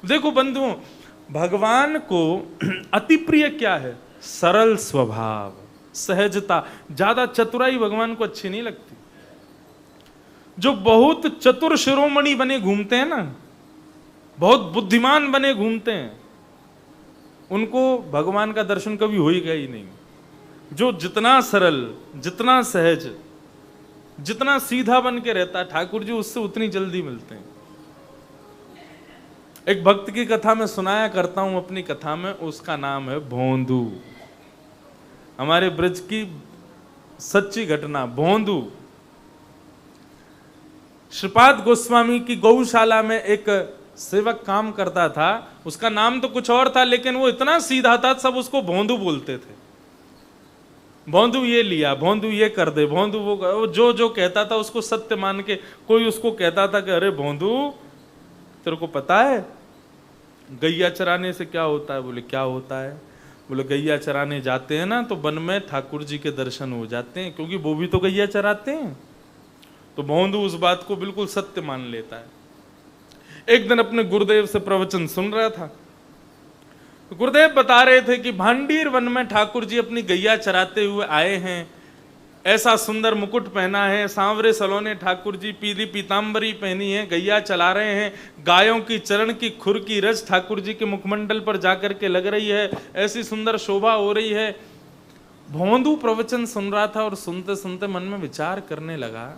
देखो बंधुओं, भगवान को अति प्रिय क्या है? सरल स्वभाव, सहजता। ज्यादा चतुराई भगवान को अच्छी नहीं लगती। जो बहुत चतुर शिरोमणि बने घूमते हैं ना, बहुत बुद्धिमान बने घूमते हैं, उनको भगवान का दर्शन कभी होगा ही नहीं। जो जितना सरल, जितना सहज, जितना सीधा बन के रहता है ठाकुर जी, उससे उतनी जल्दी मिलते हैं। एक भक्त की कथा में सुनाया करता हूं अपनी कथा में, उसका नाम है भोंदू। हमारे ब्रज की सच्ची घटना। भोंदू श्रीपाद गोस्वामी की गौशाला में एक सेवक काम करता था। उसका नाम तो कुछ और था, लेकिन वो इतना सीधा था, सब उसको भोंदू बोलते थे। भोंदू ये लिया, भोंदू ये कर दे, भोंदू वो जो जो कहता था उसको सत्य मान के। कोई उसको कहता था कि अरे भोंदू, तेरे को पता है गैया चराने से क्या होता है? बोले क्या होता है? बोले गैया चराने जाते हैं ना तो वन में ठाकुर जी के दर्शन हो जाते हैं, क्योंकि वो भी तो गैया चराते हैं। तो भोंदू उस बात को बिल्कुल सत्य मान लेता है। एक दिन अपने गुरुदेव से प्रवचन सुन रहा था, तो गुरुदेव बता रहे थे कि भांडीर वन में ठाकुर जी अपनी गैया चराते हुए आए हैं। ऐसा सुंदर मुकुट पहना है, सांवरे सलोने ठाकुर जी, पीली पीतांबरी पहनी है, गैया चला रहे हैं। गायों की चरण की खुर की रज ठाकुर जी के मुखमंडल पर जाकर के लग रही है, ऐसी सुंदर शोभा हो रही है। भोंदू प्रवचन सुन रहा था और सुनते सुनते मन में विचार करने लगा,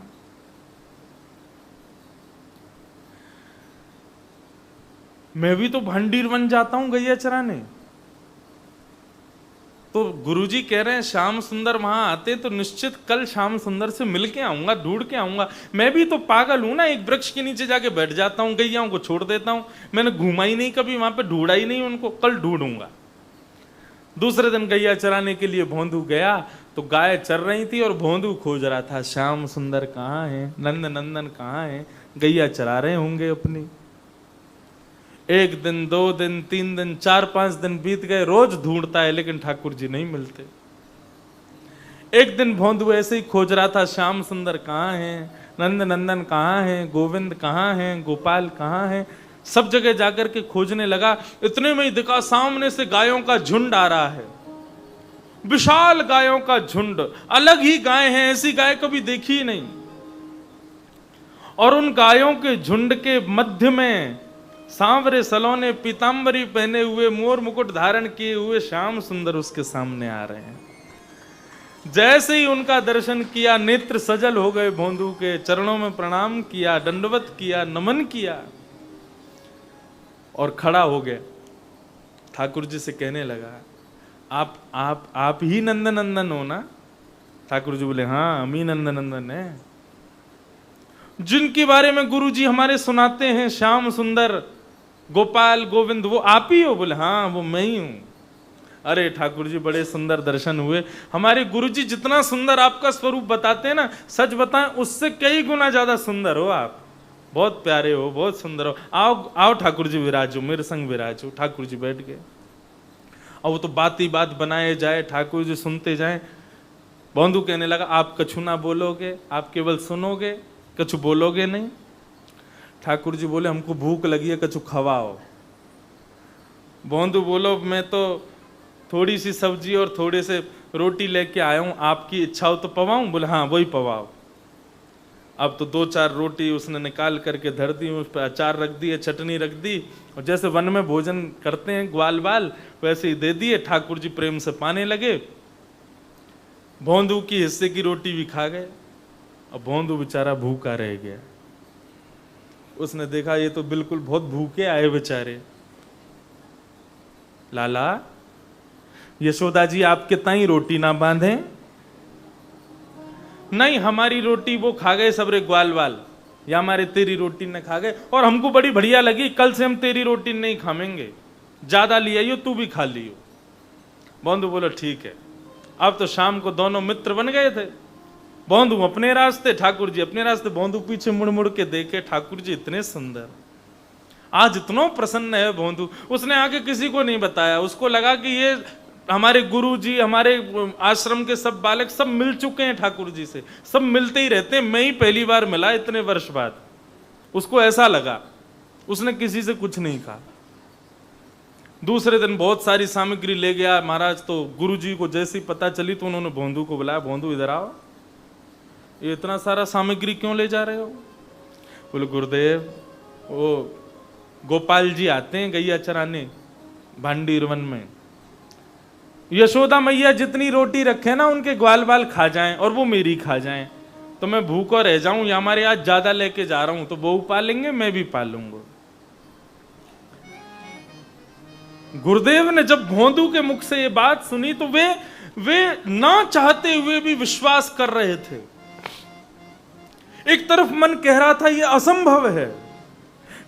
मैं भी तो भांडीर वन जाता हूं गैया चराने। तो गुरुजी कह रहे हैं श्याम सुंदर वहां आते, तो निश्चित कल श्याम सुंदर से मिल के आऊंगा, ढूंढ के आऊंगा। मैं भी तो पागल हूं ना, एक वृक्ष के नीचे जाके बैठ जाता हूं, गैयाओं को छोड़ देता हूं। मैंने घूमा ही नहीं कभी वहां पे, ढूंढा ही नहीं उनको, कल ढूंढूंगा। दूसरे दिन गैया चराने के लिए भोंदू गया, तो गाय चर रही थी और भोंदू खोज रहा था श्याम सुंदर कहाँ है, नंद नंदन कहाँ है, गैया चरा रहे होंगे अपनी। एक दिन, 2 दिन, 3 दिन, 4-5 दिन बीत गए, रोज ढूंढता है लेकिन ठाकुर जी नहीं मिलते। एक दिन भोंदू ऐसे ही खोज रहा था, श्याम सुंदर कहाँ है, नंद नंदन कहाँ है, गोविंद कहाँ है, गोपाल कहाँ है, सब जगह जाकर के खोजने लगा। इतने में ही दिखा सामने से गायों का झुंड आ रहा है, विशाल गायों का झुंड। अलग ही गाय हैं, ऐसी गाय कभी देखी ही नहीं। और उन गायों के झुंड के मध्य में सांवरे सलोने पीतांबरी पहने हुए, मोर मुकुट धारण किए हुए श्याम सुंदर उसके सामने आ रहे हैं। जैसे ही उनका दर्शन किया, नेत्र सजल हो गए भोंदू के, चरणों में प्रणाम किया, दंडवत किया, नमन किया और खड़ा हो गया। ठाकुर जी से कहने लगा, आप ही नंदनंदन हो ना? ठाकुर जी बोले, हाँ हम ही नंदनंदन है, जिनके बारे में गुरु जी हमारे सुनाते हैं, श्याम सुंदर, गोपाल, गोविंद, वो आप ही हो? बोले हाँ वो मैं ही हूं। अरे ठाकुर जी बड़े सुंदर दर्शन हुए। हमारे गुरु जी जितना सुंदर आपका स्वरूप बताते हैं ना, सच बताएं उससे कई गुना ज्यादा सुंदर हो आप। बहुत प्यारे हो, बहुत सुंदर हो। आओ आओ ठाकुर जी विराजो, मेरे संग विराजो। ठाकुर जी बैठ गए। और वो तो बात ही बात बनाए जाए, ठाकुर जी सुनते जाए। भोंदू कहने लगा, आप कछु ना बोलोगे, आप केवल सुनोगे, कछु बोलोगे नहीं? ठाकुर जी बोले, हमको भूख लगी है, कछु खवाओ। भोंदू बोलो, मैं तो थोड़ी सी सब्जी और थोड़े से रोटी लेके आया हूं, आपकी इच्छा हो तो पवाऊं? बोले हाँ वही पवाओ। अब तो 2-4 रोटी उसने निकाल करके धर दी, उस पर अचार रख दिए, चटनी रख दी, और जैसे वन में भोजन करते हैं ग्वाल बाल, वैसे ही दे दिए। ठाकुर जी प्रेम से पाने लगे। भोंदू की हिस्से की रोटी भी खा गए। अब भोंदू बेचारा भूखा रह गया। उसने देखा ये तो बिल्कुल बहुत भूखे आए बेचारे। लाला, यशोदा जी आपके ताई रोटी ना बांधे? नहीं, हमारी रोटी वो खा गए सबरे ग्वाल वाल, या हमारे तेरी रोटी न खा गए, और हमको बड़ी बढ़िया लगी, कल से हम तेरी रोटी नहीं खाएंगे, ज्यादा ले आइयो, तू भी खा लियो। भोंदू बोलो ठीक है। अब तो शाम को दोनों मित्र बन गए थे। भोंदू अपने रास्ते, ठाकुर जी अपने रास्ते। भोंदू पीछे मुड़ मुड़ के देखे, ठाकुर जी इतने सुंदर, आज इतना प्रसन्न है भोंदू। उसने आगे किसी को नहीं बताया, उसको लगा कि ये हमारे गुरु जी, हमारे आश्रम के सब बालक सब मिल चुके हैं ठाकुर जी से, सब मिलते ही रहते हैं, मैं ही पहली बार मिला इतने वर्ष बाद। उसको ऐसा लगा, उसने किसी से कुछ नहीं कहा। दूसरे दिन बहुत सारी सामग्री ले गया महाराज। तो गुरुजी को जैसी पता चली तो उन्होंने भोंदू को बुलाया, भोंदू इधर आओ, ये इतना सारा सामग्री क्यों ले जा रहे हो? बोले गुरुदेव, वो गोपाल जी आते हैं गैया चराने भांडीर वन में, यशोदा मैया जितनी रोटी रखे ना उनके ग्वाल बाल खा जाएं और वो मेरी खा जाएं, तो मैं भूखा रह जाऊं, या हमारे आज ज्यादा लेके जा रहा हूं तो वो पालेंगे मैं भी पालूंगा। गुरुदेव ने जब भोंदू के मुख से ये बात सुनी तो वे ना चाहते हुए भी विश्वास कर रहे थे। एक तरफ मन कह रहा था ये असंभव है,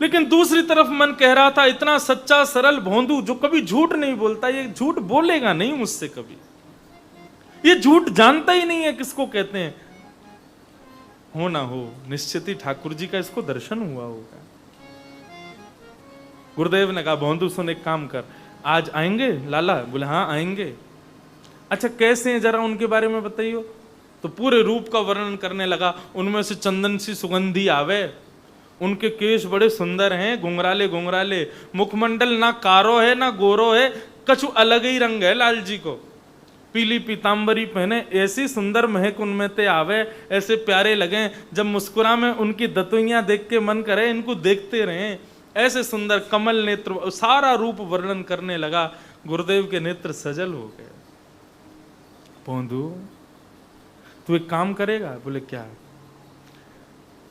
लेकिन दूसरी तरफ मन कह रहा था इतना सच्चा सरल भोंदू जो कभी झूठ नहीं बोलता, ये झूठ बोलेगा नहीं मुझसे कभी, ये झूठ जानता ही नहीं है किसको कहते हैं। हो ना हो निश्चित ही ठाकुर जी का इसको दर्शन हुआ होगा। गुरुदेव ने कहा भोंदू सुन एक काम कर, आज आएंगे लाला? बोले हाँ आएंगे। अच्छा कैसे हैं जरा उनके बारे में बताइयो। तो पूरे रूप का वर्णन करने लगा, उनमें से चंदन सी सुगंधी आवे, उनके केश बड़े सुंदर हैं, घुंघराले घुंघराले, मुखमंडल ना कारो है ना गोरो है, कछु अलग ही रंग है लाल जी को, पीली पीतांबरी पहने, ऐसी सुंदर महक उनमें ते आवे, ऐसे प्यारे लगे, जब मुस्कुरा में उनकी दतुइयां देख के मन करे इनको देखते रहें, ऐसे सुंदर कमल नेत्र, सारा रूप वर्णन करने लगा। गुरुदेव के नेत्र सजल हो गए। भोंदू तू एक काम करेगा? बोले क्या?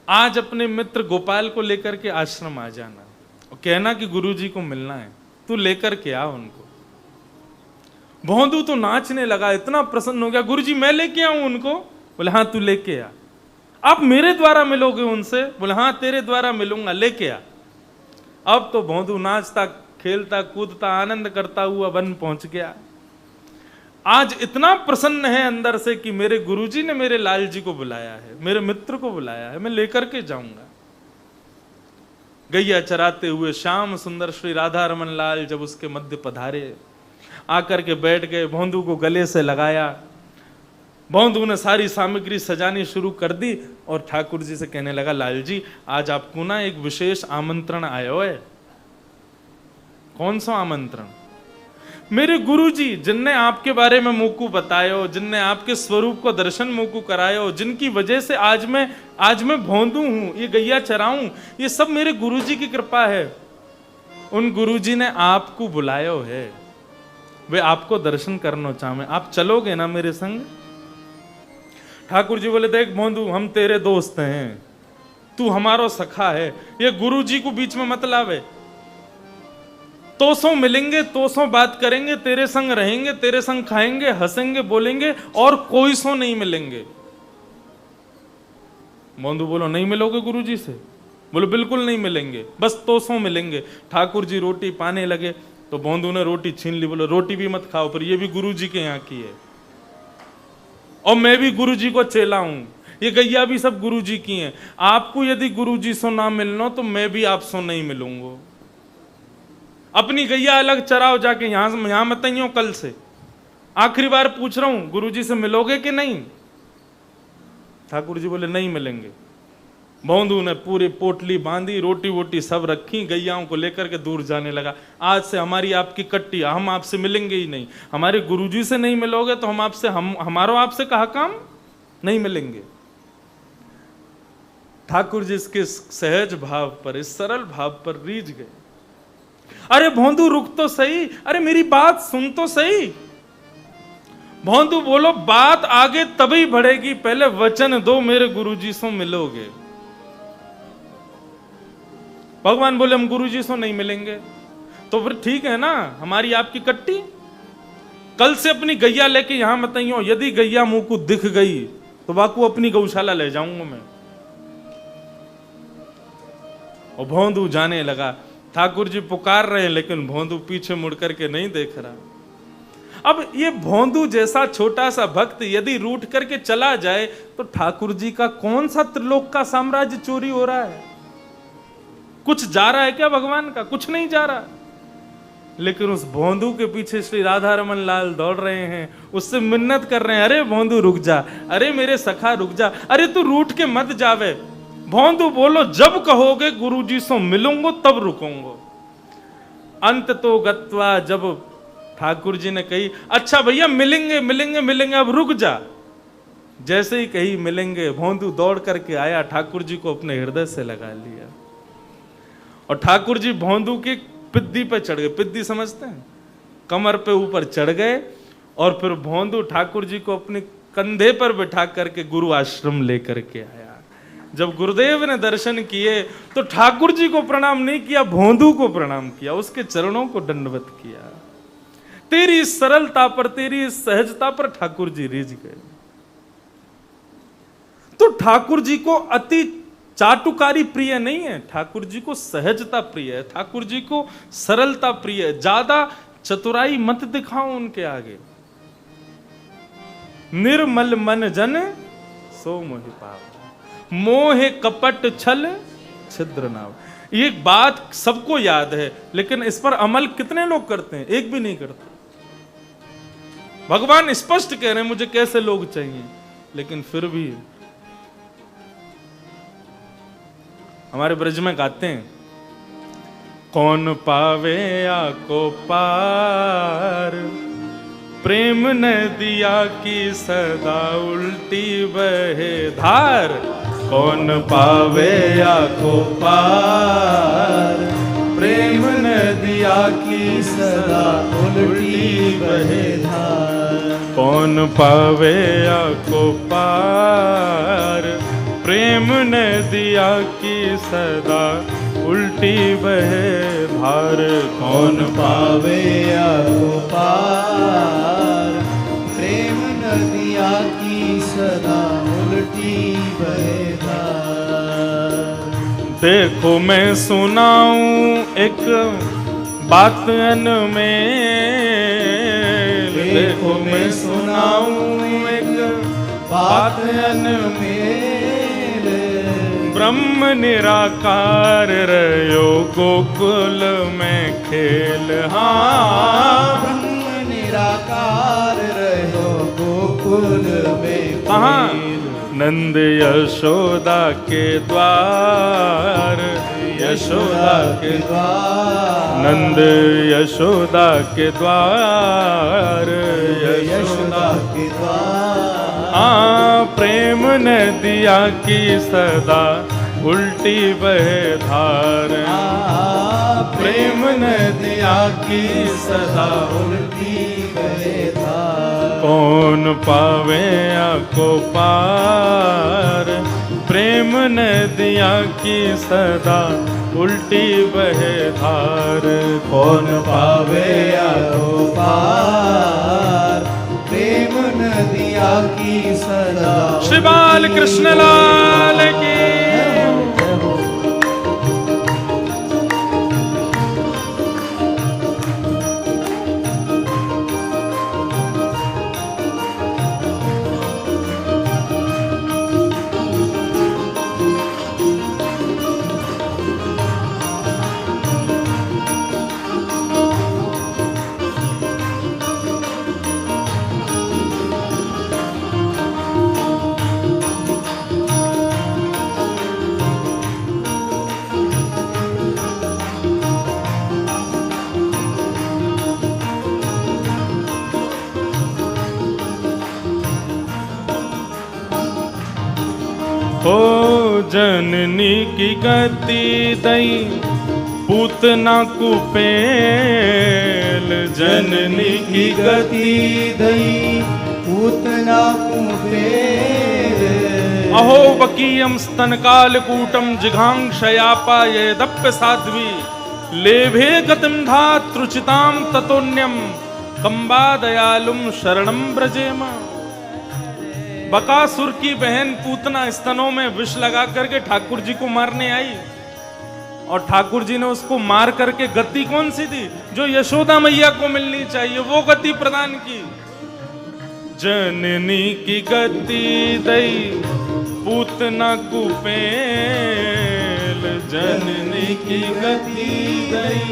आज अपने मित्र गोपाल को लेकर के आश्रम आ जाना और कहना कि गुरुजी को मिलना है, तू लेकर के आ उनको। भोंदू तो नाचने लगा, इतना प्रसन्न हो गया, गुरुजी मैं लेके आऊं उनको? बोले हाँ तू लेके आ। आप मेरे द्वारा मिलोगे उनसे? बोले हाँ तेरे द्वारा मिलूंगा, लेके आ। अब तो भोंदू नाचता खेलता कूदता आनंद करता हुआ वन पहुंच गया। आज इतना प्रसन्न है अंदर से कि मेरे गुरुजी ने मेरे लाल जी को बुलाया है, मेरे मित्र को बुलाया है, मैं लेकर के जाऊंगा। गैया चराते हुए श्याम सुंदर श्री राधा रमन लाल जब उसके मध्य पधारे, आकर के बैठ गए, भोंदू को गले से लगाया। भोंदू ने सारी सामग्री सजानी शुरू कर दी और ठाकुर जी से कहने लगा लाल जी आज आपको ना एक विशेष आमंत्रण आयो है। कौन सा आमंत्रण? मेरे गुरुजी जिनने आपके बारे में मुझको बतायो, जिनने आपके स्वरूप को दर्शन मुझको करायो, जिनकी वजह से आज मैं भोंदू हूं, ये गैया चराऊं, ये सब मेरे गुरुजी की कृपा है। उन गुरुजी ने आपको बुलायो है, वे आपको दर्शन करना चाहे, आप चलोगे ना मेरे संग? ठाकुर जी बोले देख भोंदू हम तेरे दोस्त हैं, तू हमारो सखा है, ये गुरुजी को बीच में मत लावे। तो सो मिलेंगे, तो सो बात करेंगे, तेरे संग रहेंगे, तेरे संग खाएंगे, हंसेंगे, बोलेंगे, और कोई सो नहीं मिलेंगे। भोंदू बोलो नहीं मिलोगे गुरुजी से? बोलो बिल्कुल नहीं मिलेंगे, बस तो सो मिलेंगे। ठाकुर जी रोटी पाने लगे तो भोंदू ने रोटी छीन ली, बोलो रोटी भी मत खाओ, पर ये भी गुरुजी के यहाँ की है और मैं भी गुरुजी को चेला हूं, ये गैया भी सब गुरुजी की हैं। आपको यदि गुरुजी सो ना मिलना तो मैं भी आप सो नहीं मिलूंगा। अपनी गैया अलग चराओ जाके, यहां मत आइयो, कल से आखिरी बार पूछ रहा हूं गुरुजी से मिलोगे कि नहीं? ठाकुर जी बोले नहीं मिलेंगे। भोंदू ने पूरी पोटली बांधी, रोटी वोटी सब रखी, गैयाओं को लेकर के दूर जाने लगा। आज से हमारी आपकी कट्टी, हम आपसे मिलेंगे ही नहीं। हमारे गुरुजी से नहीं मिलोगे तो हमारो आपसे कहा काम नहीं मिलेंगे। ठाकुर जी इसके सहज भाव पर, इस सरल भाव पर रीझ गए। अरे भोंदू रुक तो सही, अरे मेरी बात सुन तो सही। भोंदू बोलो बात आगे तभी बढ़ेगी, पहले वचन दो मेरे गुरुजी से मिलोगे। भगवान बोले हम गुरुजी से नहीं मिलेंगे, तो फिर ठीक है ना, हमारी आपकी कट्टी। कल से अपनी गैया लेके यहां मत आइयो, यदि गैया मुंह को दिख गई तो बाकू अपनी गौशाला ले जाऊंगा मैं। और भोंदू जाने लगा। ठाकुर जी पुकार रहे हैं लेकिन भोंदू पीछे मुड़ करके नहीं देख रहा। अब ये भोंदू जैसा छोटा सा भक्त यदि रूठ करके चला जाए तो ठाकुर जी का कौन सा त्रिलोक का साम्राज्य चोरी हो रहा है? कुछ जा रहा है क्या भगवान का? कुछ नहीं जा रहा। लेकिन उस भोंदू के पीछे श्री राधा रमन लाल दौड़ रहे हैं, उससे मिन्नत कर रहे हैं, अरे भोंदू रुक जा, अरे मेरे सखा रुक जा, अरे तू रूठ के मत जावे। भोंदू बोलो जब कहोगे गुरुजी से मिलूंगा तब रुकूंगा। अंत तो गत्वा, जब ठाकुर जी ने कही अच्छा भैया मिलेंगे मिलेंगे मिलेंगे, अब रुक जा, जैसे ही कही मिलेंगे, भोंदू दौड़ करके आया, ठाकुर जी को अपने हृदय से लगा लिया और ठाकुर जी भोंदू की पिद्दी पे चढ़ गए। पिद्दी समझते हैं, कमर पे ऊपर चढ़ गए और फिर भोंदू ठाकुर जी को अपने कंधे पर बिठा करके गुरु आश्रम लेकर के आया। जब गुरुदेव ने दर्शन किए तो ठाकुर जी को प्रणाम नहीं किया, भोंदू को प्रणाम किया, उसके चरणों को दंडवत किया। तेरी इस सरलता पर, तेरी इस सहजता पर ठाकुर जी रिझ गए। तो ठाकुर जी को अति चाटुकारी प्रिय नहीं है, ठाकुर जी को सहजता प्रिय है, ठाकुर जी को सरलता प्रिय है। ज्यादा चतुराई मत दिखाओ उनके आगे। निर्मल मन जन सो मोहि पाव, मोह कपट छल छिद्र नाव। ये बात सबको याद है, लेकिन इस पर अमल कितने लोग करते हैं? एक भी नहीं करते। भगवान स्पष्ट कह रहे हैं मुझे कैसे लोग चाहिए, लेकिन फिर भी हमारे ब्रज में गाते हैं, कौन पावे आको पार, प्रेम नदिया की सदा उल्टी बहे धार। कौन पावे आको पार, प्रेम नदिया की सदा उल्टी बहे धार। कौन पावे आको पार, प्रेम नदिया की सदा उल्टी बहे धार। कौन पावे आको पार, प्रेम नदिया की सदा उल्टी बहे धार। देखो मैं सुनाऊं एक बात अनमेल, देखो मैं सुनाऊं एक बात अनमेल। ब्रह्म निराकार रहो गोकुल में खेल, हाँ ब्रह्म निराकार रहो गोकुल में हाँ। खेल। नंद यशोदा के द्वार, यशोदा के द्वार, नंद यशोदा के द्वार, यशोदा के द्वार। प्रेम नदिया की सदा उल्टी बहे धार। प्रेम नदिया की सदा उल्टी बहे धार। कौन पावे आको पार, प्रेम नदिया की सदा उल्टी बहे धार। कौन पावे आको पार, प्रेम नदिया की सदा। श्री बाल कृष्ण लाल की। ओ जननी की गति दई पूतना कुपेल, जननी की गति दई पूतना कुपेल। अहो बकीयम स्तनकाल कूटम जिघांक्षयापा ये दप्य साध्वी, लेभे गतिम धातृचिताम ततोन्यम कंबा दयालुम शरणम ब्रजेम। बकासुर की बहन पूतना स्तनों में विष लगा करके ठाकुर जी को मारने आई और ठाकुर जी ने उसको मार करके गति कौन सी दी? जो यशोदा मैया को मिलनी चाहिए वो गति प्रदान की। जननी की गति दई पूतना कुपेल, जननी की गति दई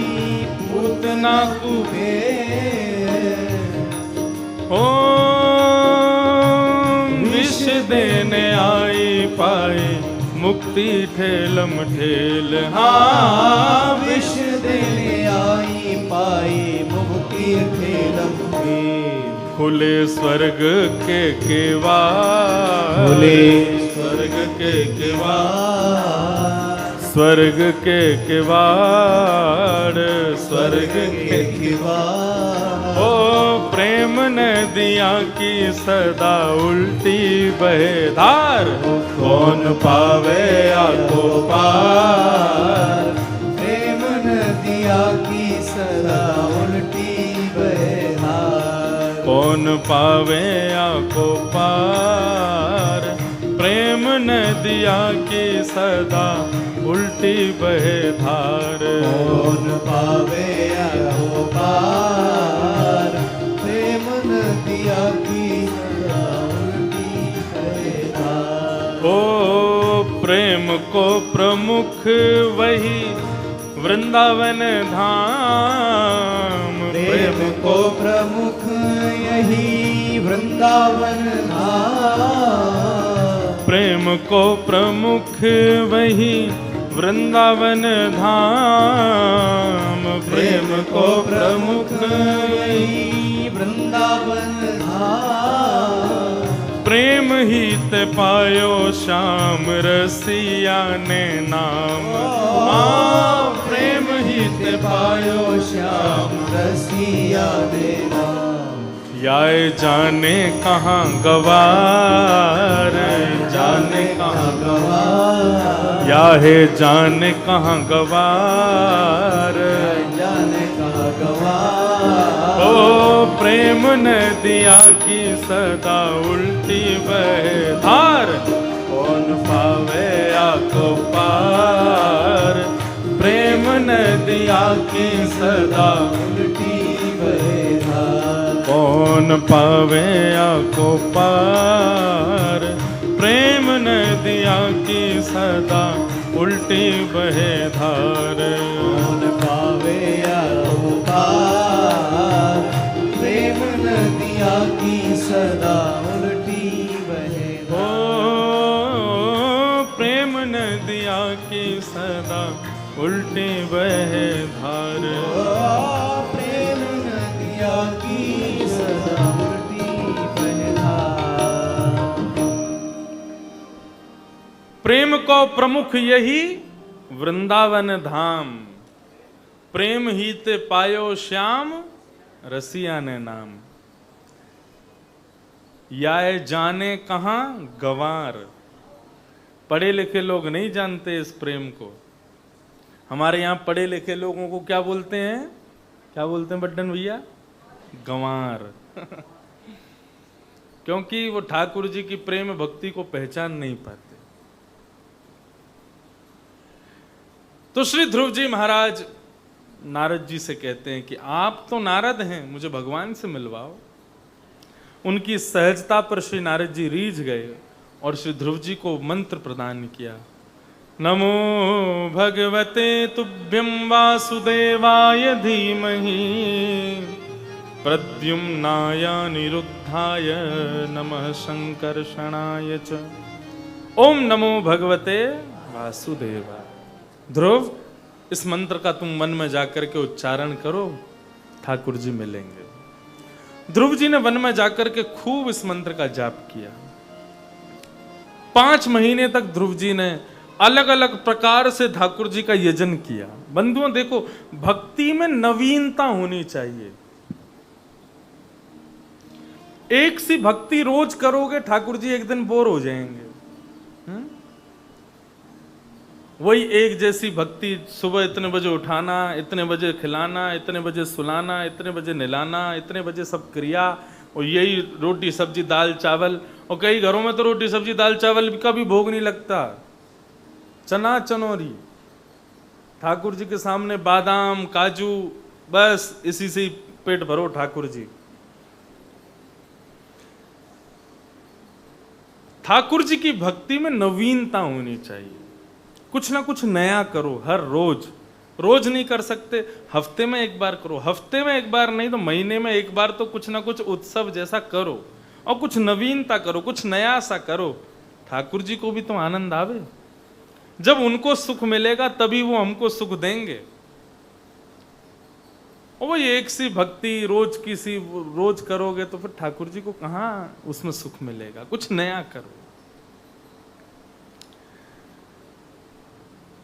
पूतना कुपेल। ओ विष देने आई पाए मुक्ति ठेलम ठेल, हाँ विष देने आई खुले स्वर्ग के केवाड़, खुले स्वर्ग के किवाड़, स्वर्ग के किवाड़, स्वर्ग के किवाड़। ओ प्रेम नदिया की सदा उल्टी बहे धार, कौन पावे आको पार, प्रेम नदिया की सदा उल्टी बहधार। कौन पावे आको पार, प्रेम नदिया की सदा उल्टी बहे धार। कौन पावे आको पार, प्रेम नदिया की सदा उल्टी बहधार। ओ प्रेम को प्रमुख वही वृंदावन धाम, प्रेम को प्रमुख यही वृंदावन धाम। प्रेम को प्रमुख वही वृंदावन धाम, प्रेम को प्रमुख यही वृंदावन धाम। प्रेम ही ते पायो श्याम रसिया ने नाम। प्रेम ही ते पायो श्याम रसिया ने नाम। याय जाने कहाँ गवार, जाने कहाँ गवार, या है जाने कहाँ गवार, जाने कहाँ गवार। ओ प्रेम नदिया की सदा उल्टी बहे धार, कौन पावे आको पार, प्रेम नदिया की सदा उल्टी बहधार। कौन पावे आको पार, प्रेम नदिया की सदा उल्टी बहे धार। कौन पावे आको पार, प्रेम नदिया की सदा उल्टी बहधार। ओ प्रेम नदिया की सदा उल्टी बहे धार। प्रेम नदिया की सदा उल्टी बहधार। प्रेम को प्रमुख यही वृंदावन धाम, प्रेम ही ते पायो श्याम रसिया ने नाम। याय जाने कहाँ गवार, पढ़े लिखे लोग नहीं जानते इस प्रेम को। हमारे यहाँ पढ़े लिखे लोगों को क्या बोलते हैं, क्या बोलते हैं बड्डन भैया? गंवार। क्योंकि वो ठाकुर जी की प्रेम भक्ति को पहचान नहीं पाते। तो श्री ध्रुव जी महाराज नारद जी से कहते हैं कि आप तो नारद हैं, मुझे भगवान से मिलवाओ। उनकी सहजता पर श्री नारद जी रीझ गए और श्री ध्रुव जी को मंत्र प्रदान किया। नमो भगवते तुभ्यं वासुदेवाय धीमहि, प्रद्युम्नाय निरुद्धाय नमः संकर्षणाय च। ओम नमो भगवते वासुदेवाय। ध्रुव, इस मंत्र का तुम मन में जाकर के उच्चारण करो, ठाकुर जी मिलेंगे। ध्रुव जी ने वन में जाकर के खूब इस मंत्र का जाप किया। 5 महीने तक ध्रुव जी ने अलग अलग प्रकार से ठाकुर जी का यजन किया। बंधुओं देखो, भक्ति में नवीनता होनी चाहिए। एक सी भक्ति रोज करोगे, ठाकुर जी एक दिन बोर हो जाएंगे। वही एक जैसी भक्ति, सुबह इतने बजे उठाना, इतने बजे खिलाना, इतने बजे सुलाना, इतने बजे नहलाना, इतने बजे सब क्रिया, और यही रोटी सब्जी दाल चावल। और कई घरों में तो रोटी सब्जी दाल चावल का भी भोग नहीं लगता, चना चनौरी, ठाकुर जी के सामने बादाम काजू, बस इसी से ही पेट भरो ठाकुर जी। ठाकुर जी की भक्ति में नवीनता होनी चाहिए। कुछ ना कुछ नया करो हर रोज। रोज नहीं कर सकते, हफ्ते में एक बार करो, हफ्ते में एक बार नहीं तो महीने में एक बार तो कुछ ना कुछ उत्सव जैसा करो और कुछ नवीनता करो, कुछ नया सा करो। ठाकुर जी को भी तो आनंद आवे। जब उनको सुख मिलेगा तभी वो हमको सुख देंगे। और वही एक सी भक्ति रोज की सी रोज करोगे तो फिर ठाकुर जी को कहाँ उसमें सुख मिलेगा। कुछ नया करो।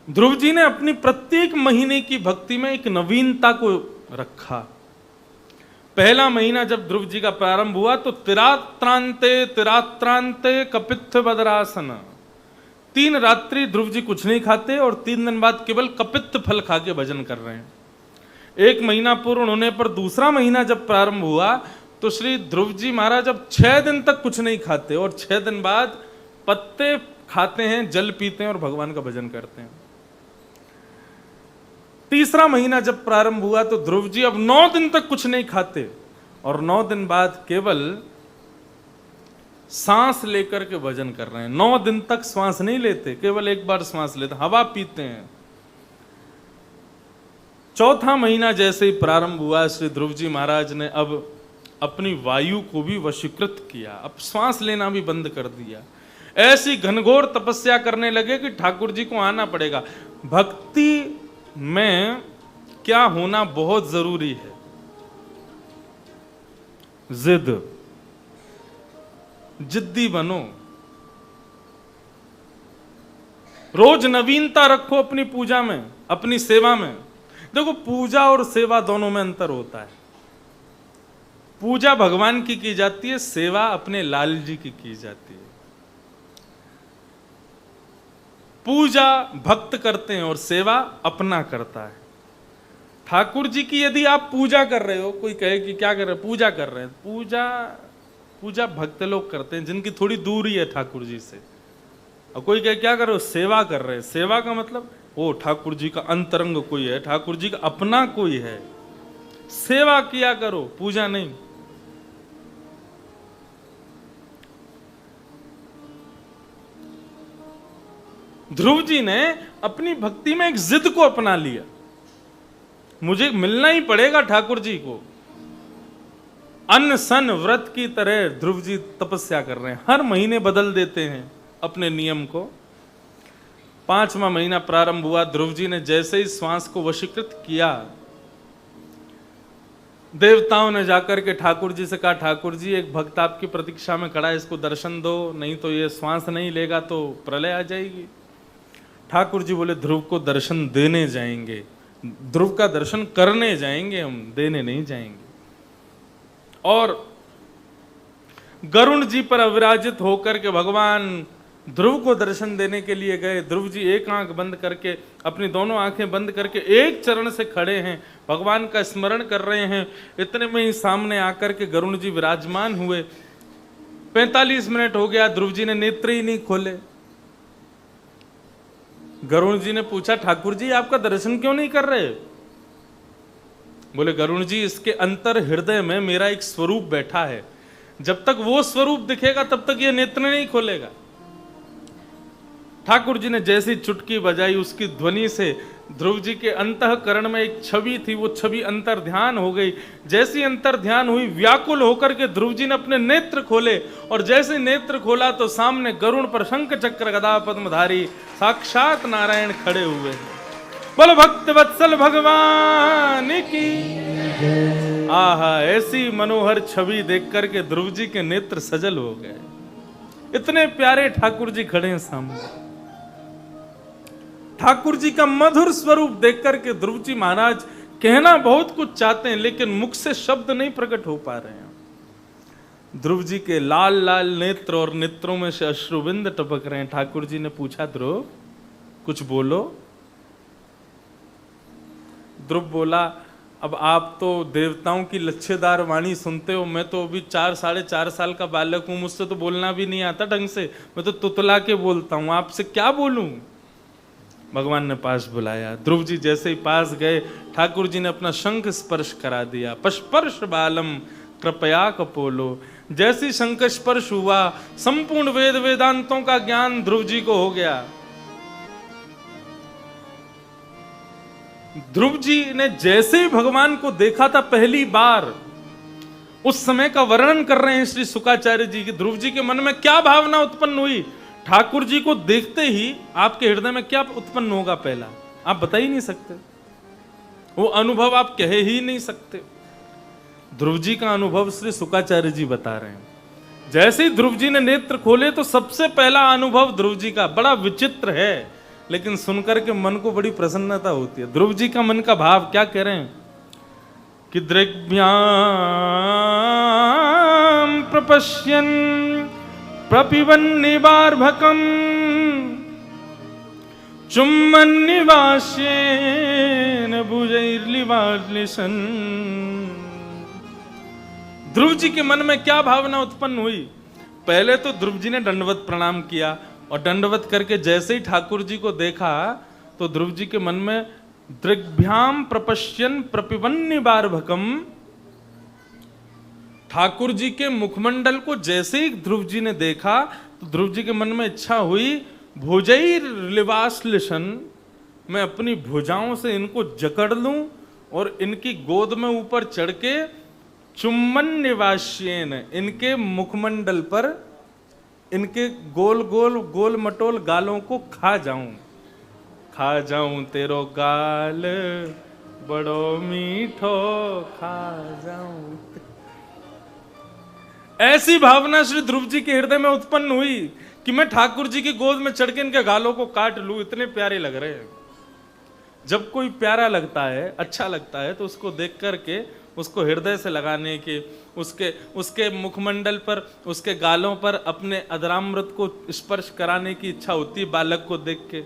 ध्रुव जी ने अपनी प्रत्येक महीने की भक्ति में एक नवीनता को रखा। पहला महीना जब ध्रुव जी का प्रारंभ हुआ तो तिरात्रांते कपित्थ बदरासन, 3 रात्रि ध्रुव जी कुछ नहीं खाते और 3 दिन बाद केवल कपित्थ फल खा के भजन कर रहे हैं। 1 महीना पूर्ण होने पर दूसरा महीना जब प्रारंभ हुआ तो श्री ध्रुव जी महाराज अब 6 दिन तक कुछ नहीं खाते और 6 दिन बाद पत्ते खाते हैं, जल पीते हैं और भगवान का भजन करते हैं। तीसरा महीना जब प्रारंभ हुआ तो ध्रुव जी अब 9 दिन तक कुछ नहीं खाते और 9 दिन बाद केवल सांस लेकर के भजन कर रहे हैं। 9 दिन तक श्वास नहीं लेते, केवल एक बार श्वास लेते, हवा पीते हैं। चौथा महीना जैसे ही प्रारंभ हुआ श्री ध्रुव जी महाराज ने अब अपनी वायु को भी वशीकृत किया, अब श्वास लेना भी बंद कर दिया। ऐसी घनघोर तपस्या करने लगे कि ठाकुर जी को आना पड़ेगा। भक्ति में क्या होना बहुत जरूरी है, जिद, जिद्दी बनो, रोज नवीनता रखो अपनी पूजा में, अपनी सेवा में। देखो पूजा और सेवा दोनों में अंतर होता है। पूजा भगवान की जाती है, सेवा अपने लाल जी की जाती है। पूजा भक्त करते हैं और सेवा अपना करता है। ठाकुर जी की यदि आप पूजा कर रहे हो, कोई कहे कि क्या कर रहे हैं, पूजा कर रहे हैं, पूजा भक्त लोग करते हैं जिनकी थोड़ी दूरी है ठाकुर जी से। और कोई कहे क्या कर रहे हो, सेवा कर रहे हैं। सेवा का मतलब वो ठाकुर जी का अंतरंग कोई है, ठाकुर जी का अपना कोई है, सेवा किया करो, पूजा नहीं। ध्रुव जी ने अपनी भक्ति में एक जिद को अपना लिया, मुझे मिलना ही पड़ेगा ठाकुर जी को। अन्न सन व्रत की तरह ध्रुव जी तपस्या कर रहे हैं, हर महीने बदल देते हैं अपने नियम को। 5वां महीना प्रारंभ हुआ, ध्रुव जी ने जैसे ही श्वास को वशीकृत किया, देवताओं ने जाकर के ठाकुर जी से कहा, ठाकुर जी एक भक्त आपकी प्रतीक्षा में खड़ा है, इसको दर्शन दो, नहीं तो ये श्वास नहीं लेगा तो प्रलय आ जाएगी। ठाकुर जी बोले ध्रुव को दर्शन देने जाएंगे, ध्रुव का दर्शन करने जाएंगे हम, देने नहीं जाएंगे। और गरुण जी पर अविराजित होकर के भगवान ध्रुव को दर्शन देने के लिए गए। ध्रुव जी एक आंख बंद करके, अपनी दोनों आंखें बंद करके एक चरण से खड़े हैं, भगवान का स्मरण कर रहे हैं। इतने में ही सामने आकर के गरुण जी विराजमान हुए। 45 मिनट हो गया, ध्रुव जी ने नेत्र ही नहीं खोले। गरुण जी ने पूछा, ठाकुर जी आपका दर्शन क्यों नहीं कर रहे? बोले गरुण जी, इसके अंतर हृदय में मेरा एक स्वरूप बैठा है, जब तक वो स्वरूप दिखेगा तब तक ये नेत्र नहीं खोलेगा। ठाकुर जी ने जैसी चुटकी बजाई, उसकी ध्वनि से ध्रुव जी के अंतःकरण में एक छवि थी, वो छवि अंतर ध्यान हो गई। जैसी अंतर ध्यान हुई, व्याकुल होकर के ध्रुव जी ने अपने नेत्र खोले और जैसे नेत्र खोला तो सामने गरुण पर शंख चक्र गदा पद्मधारी साक्षात नारायण खड़े हुए हैं। बोलो भक्त वत्सल भगवान की। आहा, ऐसी मनोहर छवि देख करके ध्रुव जी के नेत्र सजल हो गए। इतने प्यारे ठाकुर जी खड़े हैं सामने। ठाकुर जी का मधुर स्वरूप देख करके ध्रुव जी महाराज कहना बहुत कुछ चाहते हैं, लेकिन मुख से शब्द नहीं प्रकट हो पा रहे हैं। ध्रुव जी के लाल लाल नेत्र और नेत्रों में से अश्रुबिंद टपक रहे हैं। ठाकुर जी ने पूछा, ध्रुव कुछ बोलो। ध्रुव बोला, अब आप तो देवताओं की लच्छेदार वाणी सुनते हो, मैं तो अभी 4-4.5 साल का बालक हूं, मुझसे तो बोलना भी नहीं आता ढंग से, मैं तो तुतला के बोलता हूं, आपसे क्या बोलूं। भगवान ने पास बुलाया। ध्रुव जी जैसे ही पास गए, ठाकुर जी ने अपना शंख स्पर्श करा दिया। पस्पर्श बालम कृपया कपोलो। जैसी शंख स्पर्श हुआ, संपूर्ण वेद वेदांतों का ज्ञान ध्रुव जी को हो गया। ध्रुव जी ने जैसे ही भगवान को देखा था पहली बार, उस समय का वर्णन कर रहे हैं श्री शुकाचार्य जी की। ध्रुव जी के मन में क्या भावना उत्पन्न हुई, ठाकुर जी को देखते ही आपके हृदय में क्या उत्पन्न होगा, पहला आप बता ही नहीं सकते। वो अनुभव आप कह ही नहीं सकते। ध्रुव जी का अनुभव श्री शुकाचार्य जी बता रहे हैं। जैसे ही ध्रुव जी ने नेत्र खोले तो सबसे पहला अनुभव ध्रुव जी का बड़ा विचित्र है, लेकिन सुनकर के मन को बड़ी प्रसन्नता होती है। ध्रुव जी का मन का भाव क्या कह रहे हैं कि दृग्भ्याम प्रपश्यन् प्रपिबन्निबार्भकम् चुम्बन्निवास्येन भुजैर्लिवालिशन्। ध्रुव जी के मन में क्या भावना उत्पन्न हुई? पहले तो ध्रुव जी ने दंडवत प्रणाम किया, और दंडवत करके जैसे ही ठाकुर जी को देखा तो ध्रुव जी के मन में दृग्भ्याम प्रपश्यन् प्रपिबन्निबार्भकम्, ठाकुर जी के मुखमंडल को जैसे ही ध्रुव जी ने देखा तो ध्रुव जी के मन में इच्छा हुई, भुजैर्लिवाश्लिशन्, मैं अपनी भुजाओं से इनको जकड़ लूं और इनकी गोद में ऊपर चढ़ के चुम्बन निवास्येन, इनके मुखमंडल पर इनके गोल गोल गोल मटोल गालों को खा जाऊं तेरो गाल बड़ो मीठो खा जाऊं। ऐसी भावना श्री ध्रुव जी के हृदय में उत्पन्न हुई कि मैं ठाकुर जी की गोद में चढ़ के इनके गालों को काट लूं, इतने प्यारे लग रहे हैं। जब कोई प्यारा लगता है, अच्छा लगता है, तो उसको देख करके उसको हृदय से लगाने की, उसके मुखमंडल पर, उसके गालों पर अपने अधरामृत को स्पर्श कराने की इच्छा होती है बालक को देख के।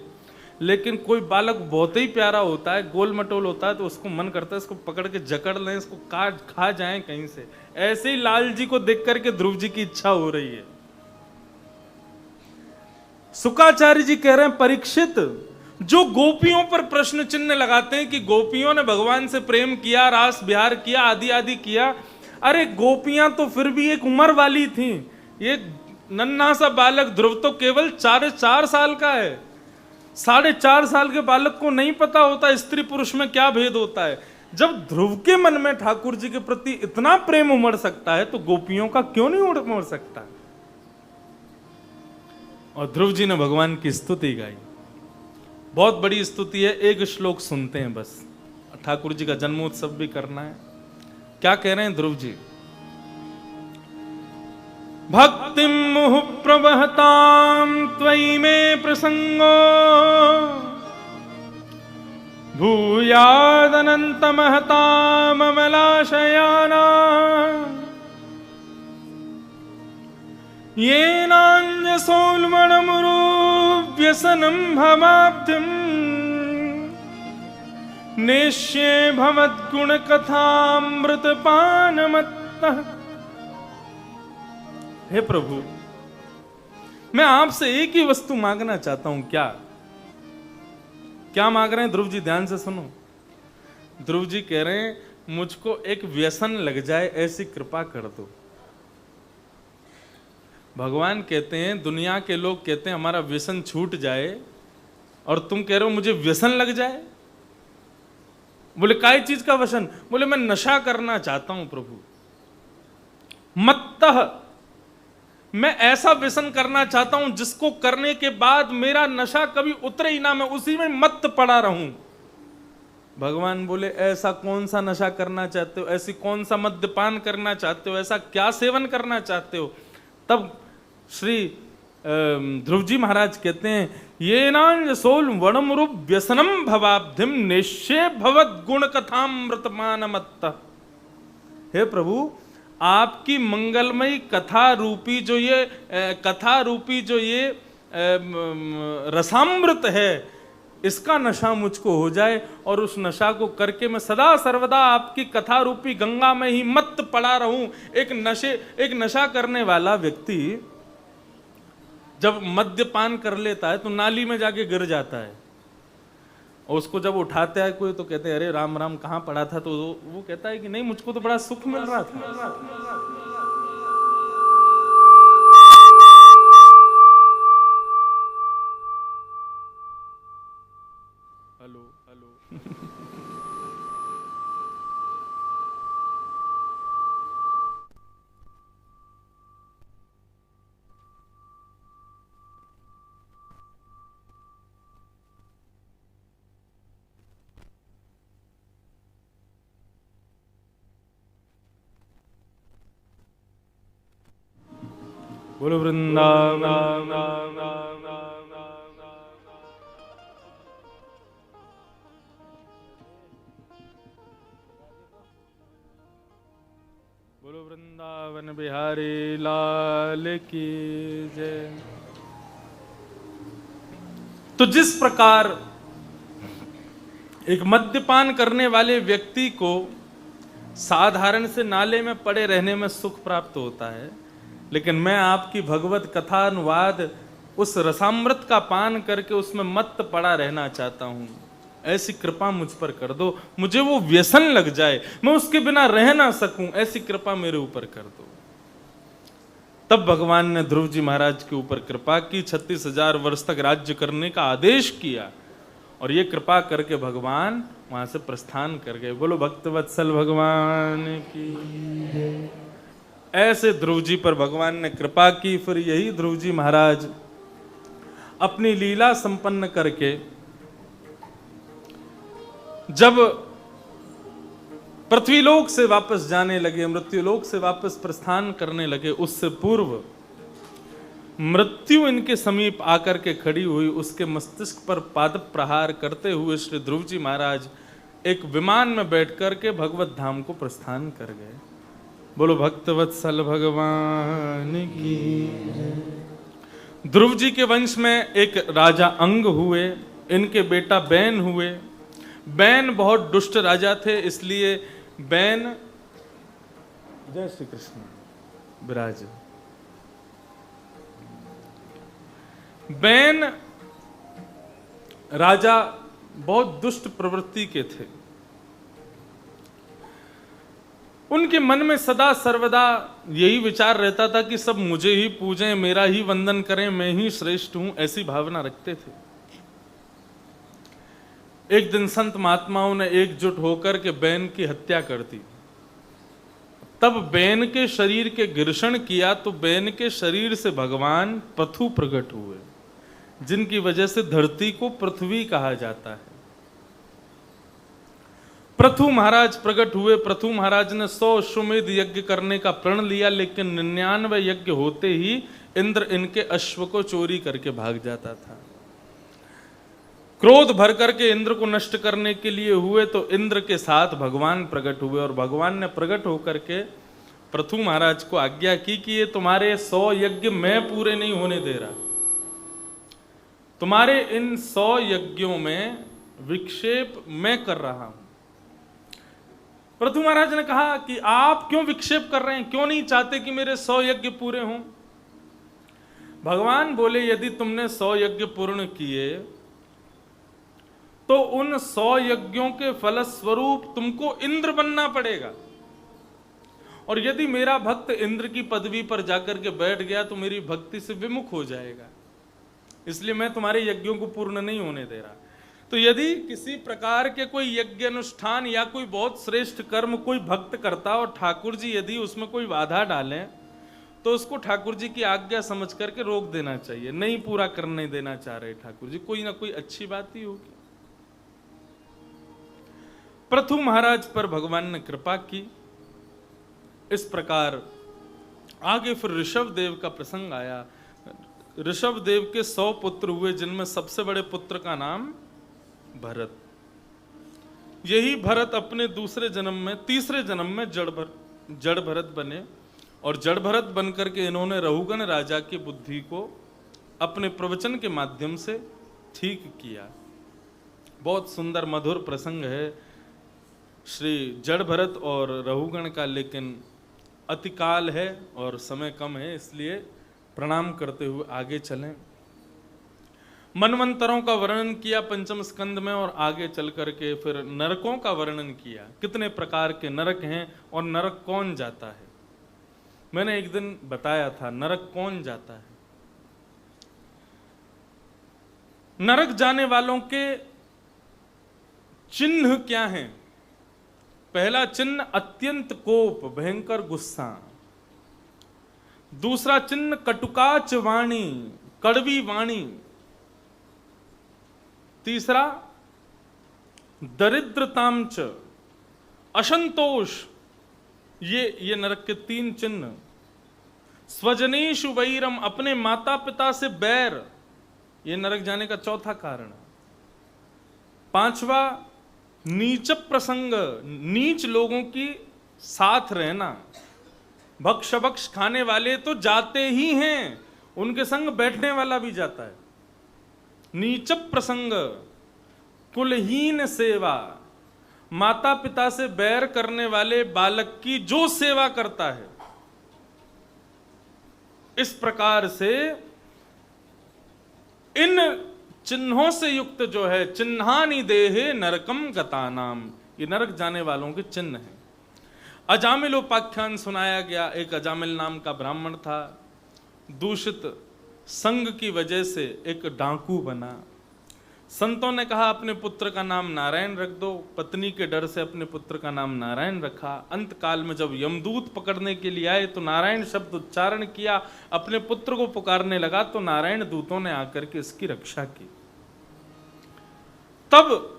लेकिन कोई बालक बहुत ही प्यारा होता है, गोल मटोल होता है, तो उसको मन करता है इसको पकड़ के जकड़ लें, इसको काट खा जाएं कहीं से। ऐसे ही लाल जी को देख करके ध्रुव जी की इच्छा हो रही है। शुकाचार्य जी कह रहे हैं, परीक्षित, जो गोपियों पर प्रश्न चिन्ह लगाते हैं कि गोपियों ने भगवान से प्रेम किया, रास विहार किया, आदि आदि किया, अरे गोपियां तो फिर भी एक उम्र वाली थी। ये नन्हा सा बालक ध्रुव तो केवल 4.5 साल का है। 4.5 साल के बालक को नहीं पता होता स्त्री पुरुष में क्या भेद होता है। जब ध्रुव के मन में ठाकुर जी के प्रति इतना प्रेम उमड़ सकता है तो गोपियों का क्यों नहीं उमड़ सकता। और ध्रुव जी ने भगवान की स्तुति गाई, बहुत बड़ी स्तुति है। एक श्लोक सुनते हैं बस, ठाकुर जी का जन्मोत्सव भी करना है। क्या कह रहे हैं ध्रुव जी? भक्तिं मुहुः प्रवहतां त्वयि मे प्रसंगो भूयादनन्तमहताम् अमलाशयानाम् येनान्यसोल्मणमुरुव्यसनं भवाब्धिम् नेष्ये भवद्गुणकथामृतपानमत्तः। हे प्रभु, मैं आपसे एक ही वस्तु मांगना चाहता हूं। क्या मांग रहे हैं ध्रुव जी? ध्यान से सुनो। ध्रुव जी कह रहे हैं, मुझको एक व्यसन लग जाए ऐसी कृपा कर दो। भगवान कहते हैं, दुनिया के लोग कहते हैं हमारा व्यसन छूट जाए, और तुम कह रहे हो मुझे व्यसन लग जाए। बोले काय चीज का व्यसन? बोले मैं नशा करना चाहता हूं प्रभु। मत्तः, मैं ऐसा व्यसन करना चाहता हूं जिसको करने के बाद मेरा नशा कभी उतरे ही ना, मैं उसी में मत्त पड़ा रहूं। भगवान बोले ऐसा कौन सा नशा करना चाहते हो, ऐसी कौन सा मद्यपान करना चाहते हो, ऐसा क्या सेवन करना चाहते हो? तब श्री ध्रुव जी महाराज कहते हैं, ये नान्यसोल वणमुरुप व्यसनम भवाब्धिम निश्चय भवद गुण कथामृतमानमत्तः। हे प्रभु, आपकी मंगलमयी कथा रूपी जो ये रसामृत है, इसका नशा मुझको हो जाए, और उस नशा को करके मैं सदा सर्वदा आपकी कथा रूपी गंगा में ही मत्त पड़ा रहूं। एक नशा करने वाला व्यक्ति जब मद्यपान कर लेता है तो नाली में जाके गिर जाता है, और उसको जब उठाता है कोई तो कहते हैं अरे राम राम कहाँ पड़ा था, तो वो कहता है कि नहीं, मुझको तो बड़ा सुख मिल रहा था। हेलो हेलो बोलो वृंदावन। बोलो वृंदावन बिहारी लाल की जय। तो जिस प्रकार एक मद्यपान करने वाले व्यक्ति को साधारण से नाले में पड़े रहने में सुख प्राप्त होता है, लेकिन मैं आपकी भगवत कथा अनुवाद उस रसामृत का पान करके उसमें मत्त पड़ा रहना चाहता हूं। ऐसी कृपा मुझ पर कर दो, मुझे वो व्यसन लग जाए, मैं उसके बिना रह ना सकूं, ऐसी कृपा मेरे ऊपर कर दो। तब भगवान ने ध्रुव जी महाराज के ऊपर कृपा की, 36,000 वर्ष तक राज्य करने का आदेश किया, और ये कृपा करके भगवान वहां से प्रस्थान कर गए। बोलो भक्तवत्सल भगवान की। ऐसे ध्रुव जी पर भगवान ने कृपा की। फिर यही ध्रुव जी महाराज अपनी लीला संपन्न करके जब पृथ्वीलोक से वापस जाने लगे, मृत्युलोक से वापस प्रस्थान करने लगे, उससे पूर्व मृत्यु इनके समीप आकर के खड़ी हुई, उसके मस्तिष्क पर पाद प्रहार करते हुए श्री ध्रुव जी महाराज एक विमान में बैठ करके भगवत धाम को प्रस्थान कर गए। बोलो भक्तवत्सल भगवान की। ध्रुव जी के वंश में एक राजा अंग हुए, इनके बेटा बैन हुए। बैन बहुत दुष्ट राजा थे, इसलिए बैन, जय श्री कृष्ण विराज, बैन राजा बहुत दुष्ट प्रवृत्ति के थे। उनके मन में सदा सर्वदा यही विचार रहता था कि सब मुझे ही पूजें, मेरा ही वंदन करें, मैं ही श्रेष्ठ हूं, ऐसी भावना रखते थे। एक दिन संत महात्माओं ने एकजुट होकर के बैन की हत्या कर दी। तब बैन के शरीर के घर्षण किया तो बैन के शरीर से भगवान पृथु प्रकट हुए, जिनकी वजह से धरती को पृथ्वी कहा जाता है। पृथु महाराज प्रकट हुए। पृथु महाराज ने 100 अश्वमेध यज्ञ करने का प्रण लिया, लेकिन 99 यज्ञ होते ही इंद्र इनके अश्व को चोरी करके भाग जाता था। क्रोध भर करके इंद्र को नष्ट करने के लिए हुए तो इंद्र के साथ भगवान प्रकट हुए, और भगवान ने प्रकट होकर के पृथु महाराज को आज्ञा की कि ये तुम्हारे 100 यज्ञ मैं पूरे नहीं होने दे रहा, तुम्हारे इन 100 यज्ञों में विक्षेप मैं कर रहा हूं। पृथु महाराज ने कहा कि आप क्यों विक्षेप कर रहे हैं, क्यों नहीं चाहते कि मेरे 100 यज्ञ पूरे हों? भगवान बोले, यदि तुमने 100 यज्ञ पूर्ण किए तो उन 100 यज्ञों के फलस्वरूप तुमको इंद्र बनना पड़ेगा, और यदि मेरा भक्त इंद्र की पदवी पर जाकर के बैठ गया तो मेरी भक्ति से विमुख हो जाएगा, इसलिए मैं तुम्हारे यज्ञों को पूर्ण नहीं होने दे रहा। तो यदि किसी प्रकार के कोई यज्ञ अनुष्ठान या कोई बहुत श्रेष्ठ कर्म कोई भक्त करता और ठाकुर जी यदि उसमें कोई बाधा डालें तो उसको ठाकुर जी की आज्ञा समझ करके रोक देना चाहिए। नहीं पूरा करने देना चाह रहे ठाकुर जी, कोई ना कोई अच्छी बात ही होगी। पृथु महाराज पर भगवान ने कृपा की। इस प्रकार आगे फिर ऋषभ देव का प्रसंग आया। ऋषभ देव के 100 पुत्र हुए, जिनमें सबसे बड़े पुत्र का नाम भरत। यही भरत अपने दूसरे जन्म में, तीसरे जन्म में जड़ भरत बने, और जड़ भरत बनकर के इन्होंने रहुगण राजा की बुद्धि को अपने प्रवचन के माध्यम से ठीक किया। बहुत सुंदर मधुर प्रसंग है श्री जड़ भरत और रहुगण का, लेकिन अतिकाल है और समय कम है, इसलिए प्रणाम करते हुए आगे चलें। मनवंतरों का वर्णन किया पंचम स्कंद में, और आगे चल करके फिर नरकों का वर्णन किया, कितने प्रकार के नरक हैं और नरक कौन जाता है। मैंने एक दिन बताया था नरक कौन जाता है। नरक जाने वालों के चिन्ह क्या हैं? पहला चिन्ह अत्यंत कोप, भयंकर गुस्सा। दूसरा चिन्ह कटुकाच वाणी, कड़वी वाणी। तीसरा दरिद्रतांच, असंतोष। ये नरक के 3 चिन्ह। स्वजनेषु वैरम, अपने माता पिता से बैर, ये नरक जाने का चौथा कारण है। पांचवा, नीच प्रसंग, नीच लोगों की साथ रहना। भक्ष भक्ष खाने वाले तो जाते ही हैं, उनके संग बैठने वाला भी जाता है। नीच प्रसंग, कुलहीन सेवा, माता पिता से बैर करने वाले बालक की जो सेवा करता है, इस प्रकार से इन चिन्हों से युक्त जो है, चिन्हानि देहे नरकम गतानाम, ये नरक जाने वालों के चिन्ह हैं। अजामिलोपाख्यान सुनाया गया। एक अजामिल नाम का ब्राह्मण था, दूषित संग की वजह से एक डाकू बना। संतों ने कहा अपने पुत्र का नाम नारायण रख दो, पत्नी के डर से अपने पुत्र का नाम नारायण रखा। अंत काल में जब यमदूत पकड़ने के लिए आए तो नारायण शब्द उच्चारण किया, अपने पुत्र को पुकारने लगा तो नारायण दूतों ने आकर के इसकी रक्षा की। तब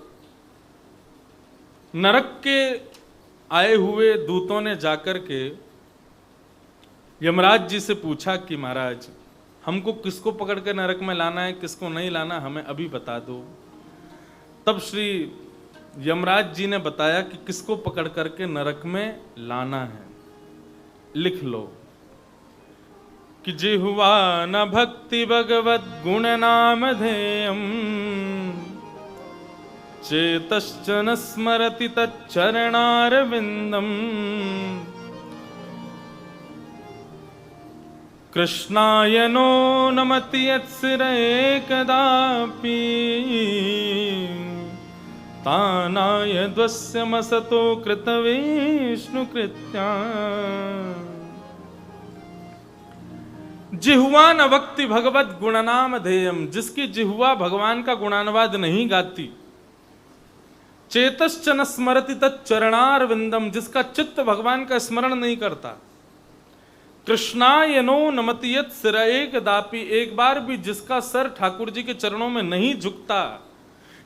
नरक के आए हुए दूतों ने जाकर के यमराज जी से पूछा कि महाराज, हमको किसको पकड़ के नरक में लाना है, किसको नहीं लाना, हमें अभी बता दो। तब श्री यमराज जी ने बताया कि किसको पकड़ करके नरक में लाना है, लिख लो कि जिह्वा न भक्ति भगवत गुण नाम धेयम, चेतश्च न स्मरति तच्चरणारविंदम, कृष्णायनो नमति यत्सिरे कदापि, तानायद्वस्य मसतो कृतविष्णुकृत्या। जिह्वा न भक्ति भगवत गुणनाम धेयम, जिसकी जिह्वा भगवान का गुणानुवाद नहीं गाती। चेतश्च न स्मरति तच्चरणारविंदम, जिसका चित्त भगवान का स्मरण नहीं करता। कृष्णायनो नमति यत्सिरे कदापि, एक बार भी जिसका सर ठाकुर जी के चरणों में नहीं झुकता।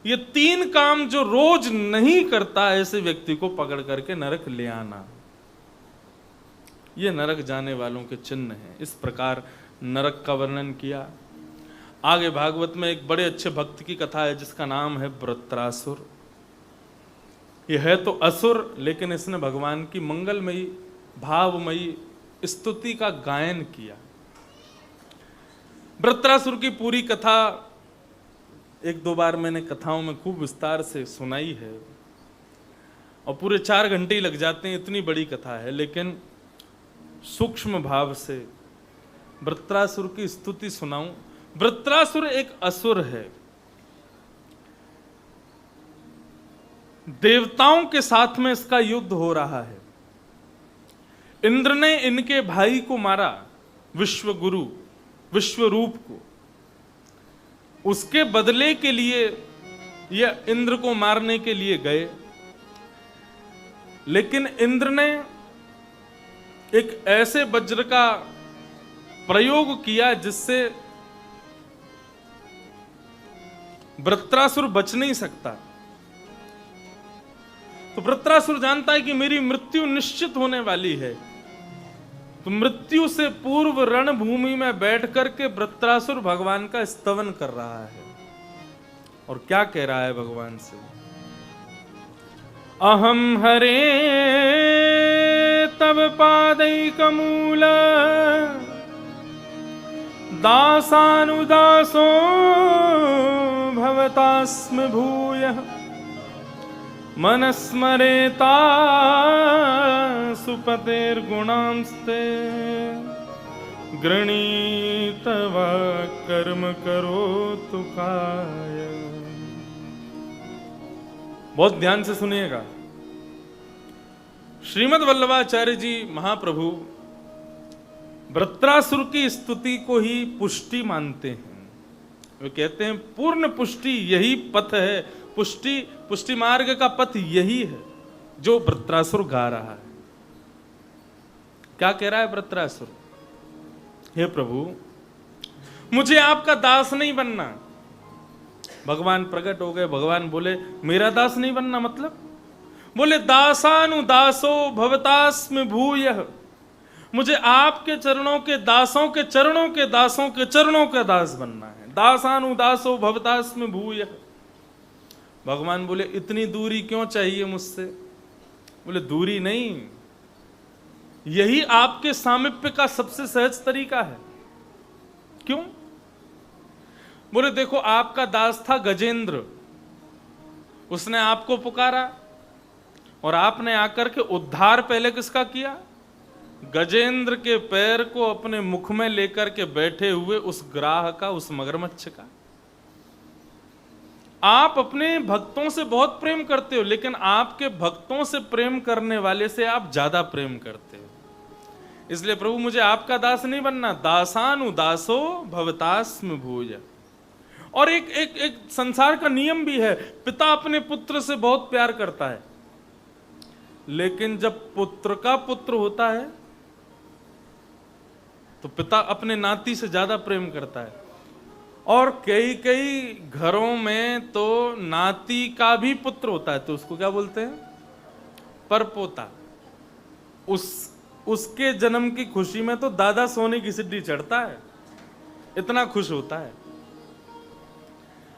ये तीन काम जो रोज नहीं करता, ऐसे व्यक्ति को पकड़ करके नरक ले आना, ये नरक जाने वालों के चिन्ह हैं। इस प्रकार नरक का वर्णन किया। आगे भागवत में एक बड़े अच्छे भक्त की कथा है जिसका नाम है वृत्रासुर। यह है तो असुर, लेकिन इसने भगवान की मंगलमयी भावमयी स्तुति का गायन किया। वृत्रासुर की पूरी कथा एक दो बार मैंने कथाओं में खूब विस्तार से सुनाई है और पूरे 4 घंटे ही लग जाते हैं, इतनी बड़ी कथा है। लेकिन सूक्ष्म भाव से वृत्रासुर की स्तुति सुनाऊं। वृत्रासुर एक असुर है, देवताओं के साथ में इसका युद्ध हो रहा है। इंद्र ने इनके भाई को मारा, विश्वगुरु विश्वरूप को। उसके बदले के लिए यह इंद्र को मारने के लिए गए, लेकिन इंद्र ने एक ऐसे वज्र का प्रयोग किया जिससे वृत्रासुर बच नहीं सकता। तो वृत्रासुर जानता है कि मेरी मृत्यु निश्चित होने वाली है, तो मृत्यु से पूर्व रणभूमि में बैठ करके वृत्रासुर भगवान का स्तवन कर रहा है। और क्या कह रहा है भगवान से? अहम हरे तब पादैकमूल, दासानुदासो भवतास्मि भूयः, मनस्मरेता सुपतेर्गुणांस्ते, गृणीतव कर्म करोतु काय। बहुत ध्यान से सुनिएगा। श्रीमद् वल्लभाचार्य जी महाप्रभु वृत्रासुर की स्तुति को ही पुष्टि मानते हैं। वे कहते हैं पूर्ण पुष्टि यही पथ है, पुष्टि मार्ग का पथ यही है जो वृत्रासुर गा रहा है। क्या कह रहा है वृत्रासुर? हे प्रभु, मुझे आपका दास नहीं बनना। भगवान प्रकट हो गए। भगवान बोले मेरा दास नहीं बनना मतलब? बोले दासानुदासो भवतास्मि भूयः, मुझे आपके चरणों के दासों के चरणों के दासों के चरणों का दास बनना है। दासानुदासो भवतास में भूय। भगवान बोले इतनी दूरी क्यों चाहिए मुझसे? बोले दूरी नहीं, यही आपके सामिप्य का सबसे सहज तरीका है। क्यों? बोले देखो, आपका दास था गजेंद्र, उसने आपको पुकारा और आपने आकर के उद्धार पहले किसका किया? गजेंद्र के पैर को अपने मुख में लेकर के बैठे हुए उस ग्राह का, उस मगरमच्छ का। आप अपने भक्तों से बहुत प्रेम करते हो, लेकिन आपके भक्तों से प्रेम करने वाले से आप ज्यादा प्रेम करते हो। इसलिए प्रभु मुझे आपका दास नहीं बनना, दासानुदासो भवतास्म भूय। और एक संसार का नियम भी है, पिता अपने पुत्र से बहुत प्यार करता है, लेकिन जब पुत्र का पुत्र होता है तो पिता अपने नाती से ज्यादा प्रेम करता है। और कई कई घरों में तो नाती का भी पुत्र होता है, तो उसको क्या बोलते हैं? परपोता। उसके जन्म की खुशी में तो दादा सोने की सिड्डी चढ़ता है, इतना खुश होता है।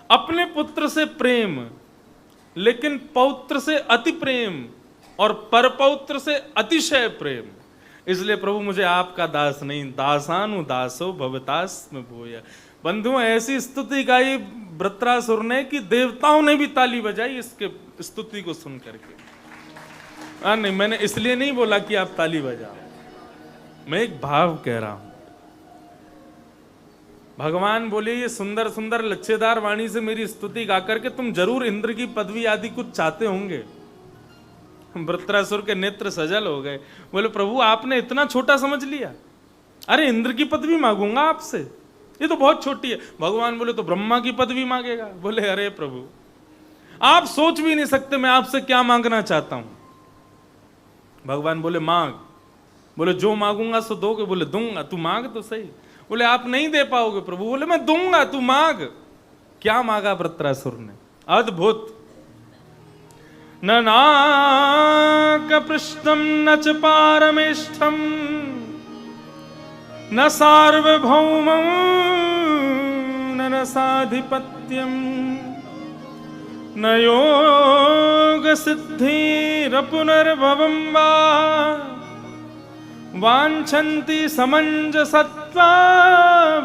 अपने पुत्र से प्रेम, लेकिन पौत्र से अति प्रेम, और परपौत्र से अतिशय प्रेम। इसलिए प्रभु मुझे आपका दास नहीं, दासानुदासो भवतास्म भूय। बंधुओं, ऐसी स्तुति गाई वृत्रासुर ने कि देवताओं ने भी ताली बजाई इसके स्तुति को सुन करके। नहीं, मैंने इसलिए नहीं बोला कि आप ताली बजाओ, मैं एक भाव कह रहा हूं। भगवान बोले ये सुंदर सुंदर लच्छेदार वाणी से मेरी स्तुति गाकर के तुम जरूर इंद्र की पदवी आदि कुछ चाहते होंगे। वृत्रासुर के नेत्र सजल हो गए। बोले प्रभु आपने इतना छोटा समझ लिया? अरे इंद्र की पदवी मांगूंगा आपसे, ये तो बहुत छोटी है। भगवान बोले तो ब्रह्मा की पदवी मांगेगा? बोले अरे प्रभु आप सोच भी नहीं सकते मैं आपसे क्या मांगना चाहता हूं। भगवान बोले मांग। बोले जो मांगूंगा सो दोगे? बोले दूंगा। तू मांग तो सही। बोले आप नहीं दे पाओगे प्रभु। बोले मैं दूंगा, तू मांग। क्या मांगा वृत्रासुर ने? अद्भुत। न नाकपृष्ठं न च पारमेष्ठं न सार्वभौमं न रसाधिपत्यं न योगसिद्धिरपुनर्भवं वा वाञ्छन्ति समञ्जसत्वा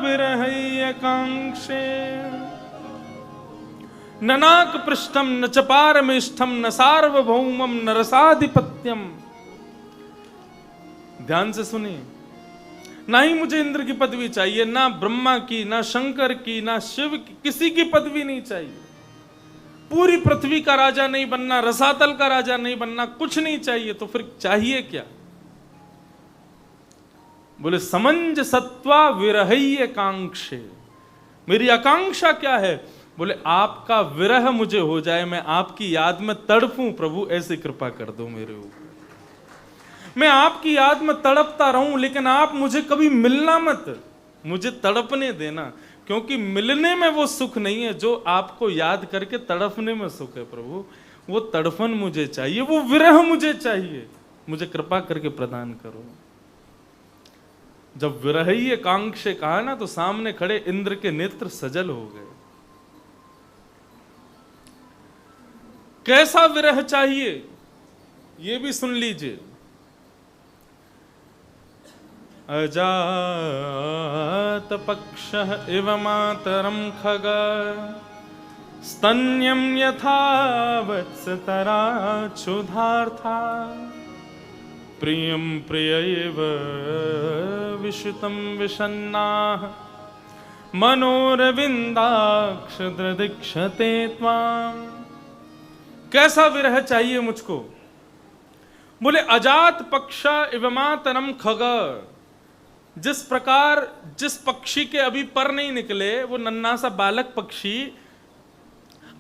विरहैकाङ्क्षे। न नाक पृष्ठम न च पारमेष्ठम न सार्वभौमम न रसाधिपत्यम। ध्यान से सुनिए, ना ही मुझे इंद्र की पदवी चाहिए, ना ब्रह्मा की, ना शंकर की, ना शिव की, किसी की पदवी नहीं चाहिए। पूरी पृथ्वी का राजा नहीं बनना, रसातल का राजा नहीं बनना, कुछ नहीं चाहिए। तो फिर चाहिए क्या? बोले समंज सत्वा विरहय कांक्षे। मेरी आकांक्षा क्या है? बोले आपका विरह मुझे हो जाए, मैं आपकी याद में तड़पूं प्रभु, ऐसी कृपा कर दो मेरे ऊपर। मैं आपकी याद में तड़पता रहूं, लेकिन आप मुझे कभी मिलना मत, मुझे तड़पने देना। क्योंकि मिलने में वो सुख नहीं है जो आपको याद करके तड़पने में सुख है प्रभु। वो तड़पन मुझे चाहिए, वो विरह मुझे चाहिए, मुझे कृपा करके प्रदान करो। जब विरहय कांक्षे कहा ना, तो सामने खड़े इंद्र के नेत्र सजल हो गए। कैसा विरह चाहिए ये भी सुन लीजिए। अजात पक्षः इव मातरं खग स्तन्यं यथा वत्सतरा क्षुधार्था प्रियं प्रियैव विशुतं विषन्नाः मनोरविन्दाक्ष दृदीक्षते त्वाम्। कैसा विरह चाहिए मुझको? बोले अजात पक्ष इवमातरम खग। जिस प्रकार जिस पक्षी के अभी पर नहीं निकले, वो नन्हा सा बालक पक्षी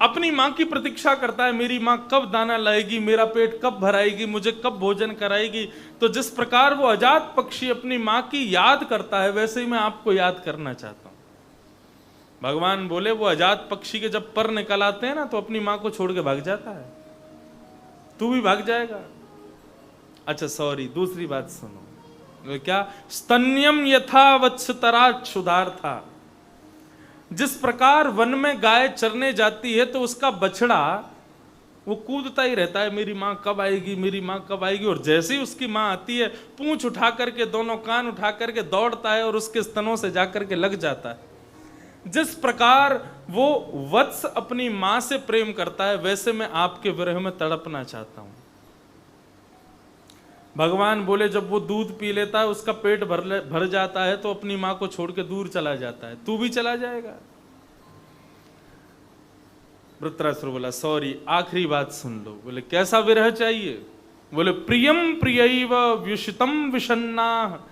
अपनी मां की प्रतीक्षा करता है, मेरी मां कब दाना लाएगी, मेरा पेट कब भराएगी, मुझे कब भोजन कराएगी। तो जिस प्रकार वो अजात पक्षी अपनी मां की याद करता है, वैसे ही मैं आपको याद करना चाहता हूं। भगवान बोले वो अजात पक्षी के जब पर निकल आते हैं ना, तो अपनी मां को छोड़ के भाग जाता है। तू भी भाग जाएगा। अच्छा सॉरी, दूसरी बात सुनो। क्या? स्तन्यम यथा वत्सतरा क्षुधार था। जिस प्रकार वन में गाय चरने जाती है तो उसका बछड़ा वो कूदता ही रहता है, मेरी माँ कब आएगी, मेरी माँ कब आएगी, और जैसे ही उसकी माँ आती है पूंछ उठा करके, दोनों कान उठा करके दौड़ता है और उसके स्तनों से जाकर के लग जाता है। जिस प्रकार वो वत्स अपनी माँ से प्रेम करता है, वैसे मैं आपके विरह में तड़पना चाहता हूं। भगवान बोले जब वो दूध पी लेता है, उसका पेट भर जाता है, तो अपनी माँ को छोड़ के दूर चला जाता है। तू भी चला जाएगा? वृत्रासुर बोला सॉरी, आखिरी बात सुन लो। बोले कैसा विरह चाहिए? बोले प्रियम प्रियैव व्युषितम विषन्ना।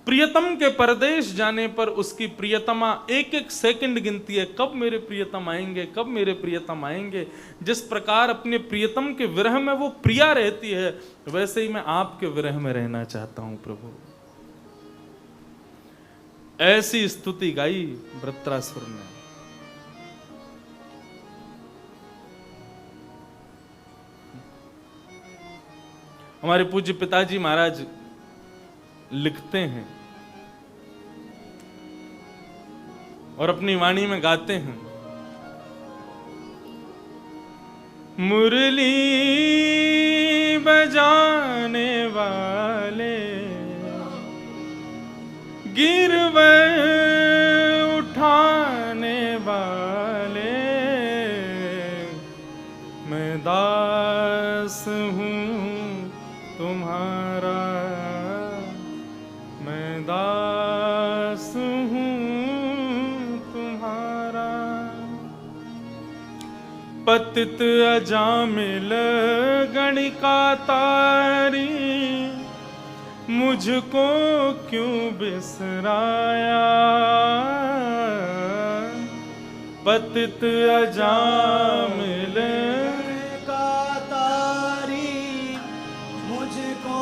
प्रियतम के परदेश जाने पर उसकी प्रियतमा एक एक सेकंड गिनती है, कब मेरे प्रियतम आएंगे, कब मेरे प्रियतम आएंगे। जिस प्रकार अपने प्रियतम के विरह में वो प्रिया रहती है, वैसे ही मैं आपके विरह में रहना चाहता हूं प्रभु। ऐसी स्तुति गाई वृत्रासुर ने। हमारे पूज्य पिताजी महाराज लिखते हैं और अपनी वाणी में गाते हैं, मुरली बजाने वाले गिरवर उठाने वाले, मैं दास हूँ तुम्हारा, मैं दास हूँ तुम्हारा। पतित अजामिल गणिका तारी, मुझको क्यों बिसराया। पतित अजामिल का तारी, मुझको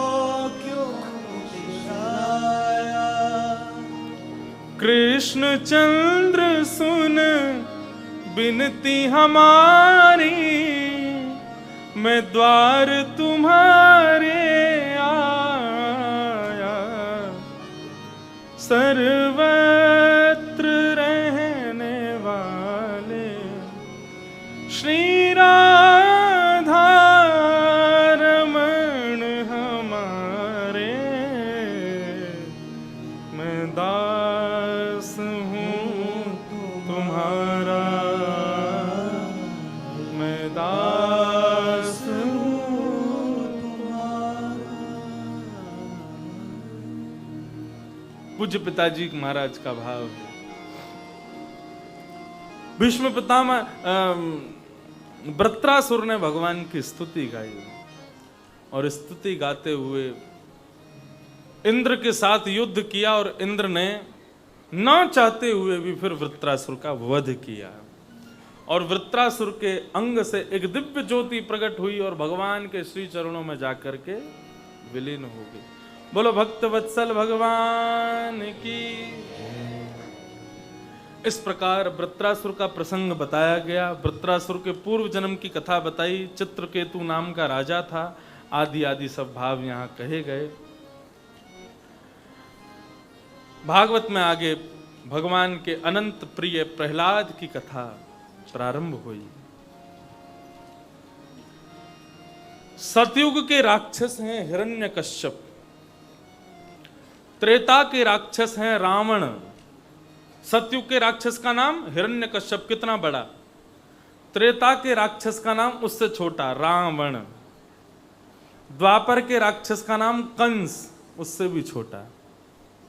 क्यों बिसराया। कृष्ण चंद्र सुन बिनती हमारी, मैं द्वार तुम्हारे आया। सर्वत्र रहने वाले श्री राधा रमण हमारे, मैं दास हूँ तुम्हारा, मैं दास हूँ तुम्हारा। पूज्य पिताजी महाराज का भाव है। भीष्म पितामह वृत्रासुर ने भगवान की स्तुति गाई और स्तुति गाते हुए इंद्र के साथ युद्ध किया और इंद्र ने ना चाहते हुए भी फिर वृत्रासुर का वध किया और वृत्रासुर के अंग से एक दिव्य ज्योति प्रकट हुई और भगवान के श्री चरणों में जाकर के विलीन हो गई। बोलो भक्त वत्सल भगवान की। इस प्रकार वृत्रासुर का प्रसंग बताया गया। वृत्रासुर के पूर्व जन्म की कथा बताई। चित्रकेतु नाम का राजा था। आदि आदि सब भाव यहाँ कहे गए। भागवत में आगे भगवान के अनंत प्रिय प्रहलाद की कथा प्रारंभ हुई। सतयुग के राक्षस हैं हिरण्यकश्यप, त्रेता के राक्षस हैं रावण। सतयुग के राक्षस का नाम हिरण्यकश्यप, कितना बड़ा। त्रेता के राक्षस का नाम उससे छोटा रावण। द्वापर के राक्षस का नाम कंस, उससे भी छोटा।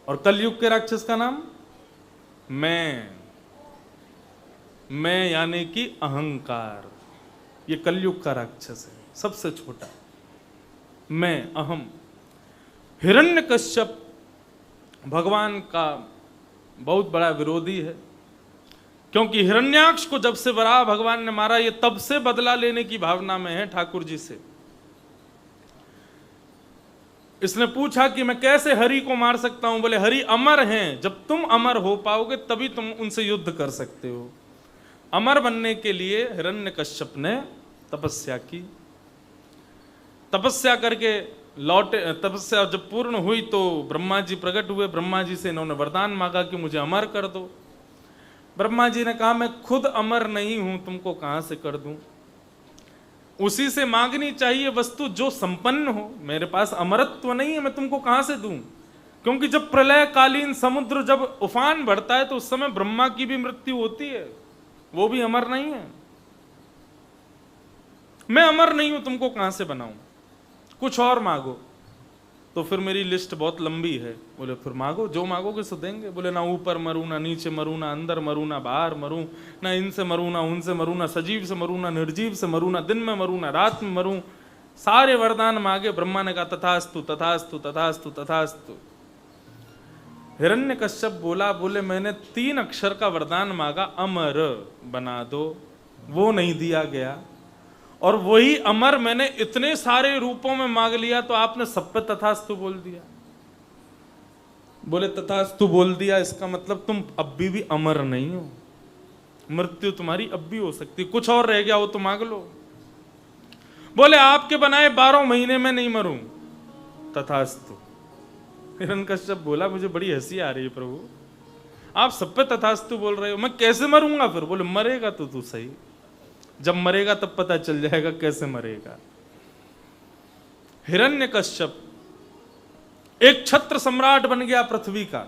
और कलयुग के राक्षस का नाम मैं यानी कि अहंकार। ये कलयुग का राक्षस है, सबसे छोटा। मैं, अहम। हिरण्यकश्यप भगवान का बहुत बड़ा विरोधी है, क्योंकि हिरण्याक्ष को जब से वराह भगवान ने मारा, ये तब से बदला लेने की भावना में है ठाकुर जी से। इसने पूछा कि मैं कैसे हरि को मार सकता हूं। बोले हरि अमर हैं, जब तुम अमर हो पाओगे तभी तुम उनसे युद्ध कर सकते हो। अमर बनने के लिए हिरण्यकश्यप ने तपस्या की। तपस्या करके लौटे, तपस्या जब पूर्ण हुई तो ब्रह्मा जी प्रकट हुए। ब्रह्मा जी से इन्होंने वरदान मांगा कि मुझे अमर कर दो। ब्रह्मा जी ने कहा मैं खुद अमर नहीं हूं, तुमको कहां से कर दूं। उसी से मांगनी चाहिए वस्तु जो संपन्न हो। मेरे पास अमरत्व नहीं है, मैं तुमको कहां से दूं। क्योंकि जब प्रलय कालीन समुद्र जब उफान बढ़ता है तो उस समय ब्रह्मा की भी मृत्यु होती है, वो भी अमर नहीं है। मैं अमर नहीं हूं, तुमको कहां से बनाऊं, कुछ और मांगो। तो फिर मेरी लिस्ट बहुत लंबी है। बोले फिर मांगो, जो मांगोगे सो देंगे। बोले ना ऊपर मरूं, ना नीचे मरूं, ना अंदर मरूं, ना बाहर मरूं, ना इनसे मरूं, ना उनसे मरूं, ना सजीव से मरूं, ना निर्जीव से मरूं, ना दिन में मरूं, ना रात में मरूं। सारे वरदान मांगे। ब्रह्मा ने कहा तथास्तु तथास्तु तथास्तु तथास्तु। हिरण्यकश्यप बोला, बोले मैंने 3 अक्षर का वरदान मांगा, अमर बना दो, वो नहीं दिया गया। और वही अमर मैंने इतने सारे रूपों में मांग लिया तो आपने सब पे तथास्तु बोल दिया। बोले तथास्तु बोल दिया, इसका मतलब तुम अब भी अमर नहीं हो, मृत्यु तुम्हारी अब भी हो सकती, कुछ और रह गया वो तो मांग लो। बोले आपके बनाए 12 महीने में नहीं मरूं, तथास्तु। हिरण्यकश्यप बोला मुझे बड़ी हंसी आ रही है प्रभु, आप सब पे तथास्तु बोल रहे हो, मैं कैसे मरूंगा फिर। बोले मरेगा तो तू सही, जब मरेगा तब पता चल जाएगा कैसे मरेगा। हिरण्यकश्यप एक छत्र सम्राट बन गया पृथ्वी का।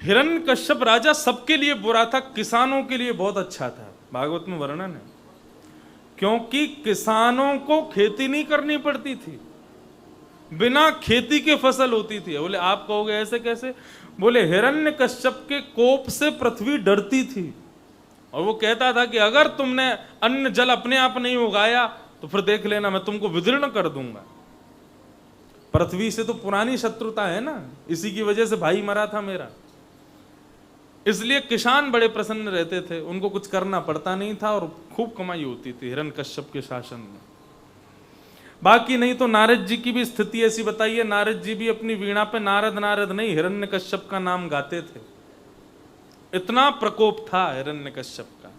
हिरण्यकश्यप राजा सबके लिए बुरा था, किसानों के लिए बहुत अच्छा था। भागवत में वर्णन है, क्योंकि किसानों को खेती नहीं करनी पड़ती थी, बिना खेती के फसल होती थी। बोले आप कहोगे ऐसे कैसे। बोले हिरण्यकश्यप के कोप से पृथ्वी डरती थी और वो कहता था कि अगर तुमने अन्न जल अपने आप नहीं उगाया तो फिर देख लेना मैं तुमको विदीर्ण कर दूंगा। पृथ्वी से तो पुरानी शत्रुता है ना, इसी की वजह से भाई मरा था मेरा। इसलिए किसान बड़े प्रसन्न रहते थे, उनको कुछ करना पड़ता नहीं था और खूब कमाई होती थी हिरण्यकश्यप के शासन में। बाकी नहीं तो नारद जी की भी स्थिति ऐसी बताइए, नारद जी भी अपनी वीणा पे नारद नारद नहीं हिरण्यकश्यप का नाम गाते थे, इतना प्रकोप था हिरण्यकश्यप का।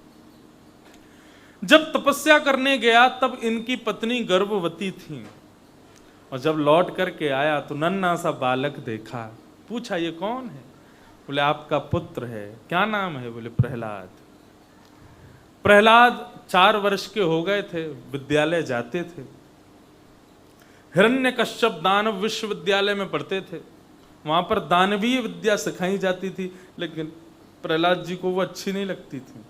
जब तपस्या करने गया तब इनकी पत्नी गर्भवती थी और जब लौट करके आया तो नन्हा सा बालक देखा। पूछा ये कौन है। बोले आपका पुत्र है। क्या नाम है। बोले प्रहलाद। प्रहलाद 4 वर्ष के हो गए थे, विद्यालय जाते थे। हिरण्यकश्यप दानव विश्वविद्यालय में पढ़ते थे, वहां पर दानवीय विद्या सिखाई जाती थी, लेकिन प्रहलाद जी को वो अच्छी नहीं लगती थी।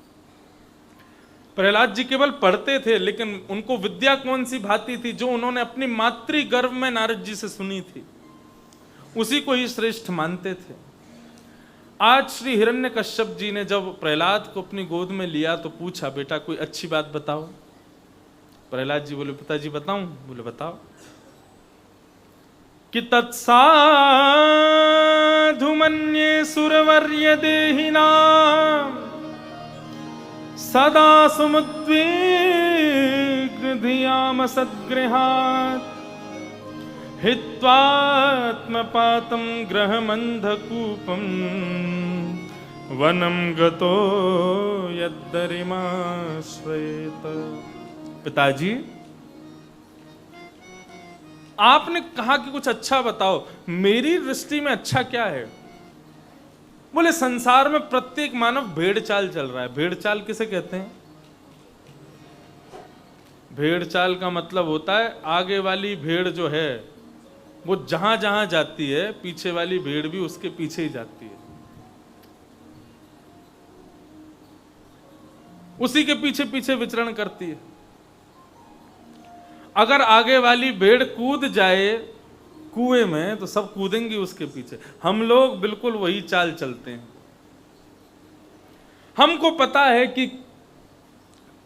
प्रहलाद जी केवल पढ़ते थे, लेकिन उनको विद्या कौन सी भाती थी, जो उन्होंने अपनी मातृ गर्भ में नारद जी से सुनी थी, उसी को ही श्रेष्ठ मानते थे। आज श्री हिरण्यकश्यप जी ने जब प्रहलाद को अपनी गोद में लिया तो पूछा बेटा कोई अच्छी बात बताओ। प्रहलाद जी बोले पिताजी बताऊं। बोले बताओ। कि तत्साधु मन्ये सुरवर्य देहिनां सदा सुमुद्विग्न धियाम सद्गृहात् हित्वात्मपातं ग्रहमन्धकूपं वनं गतो यद्दरिमाश्रयेत। पिताजी आपने कहा कि कुछ अच्छा बताओ, मेरी दृष्टि में अच्छा क्या है। बोले संसार में प्रत्येक मानव भेड़ चाल चल रहा है। भेड़ चाल किसे कहते हैं। भेड़ चाल का मतलब होता है आगे वाली भेड़ जो है वो जहां जहां जाती है पीछे वाली भेड़ भी उसके पीछे ही जाती है, उसी के पीछे पीछे विचरण करती है। अगर आगे वाली भेड़ कूद जाए कुएं में तो सब कूदेंगी उसके पीछे। हम लोग बिल्कुल वही चाल चलते हैं। हमको पता है कि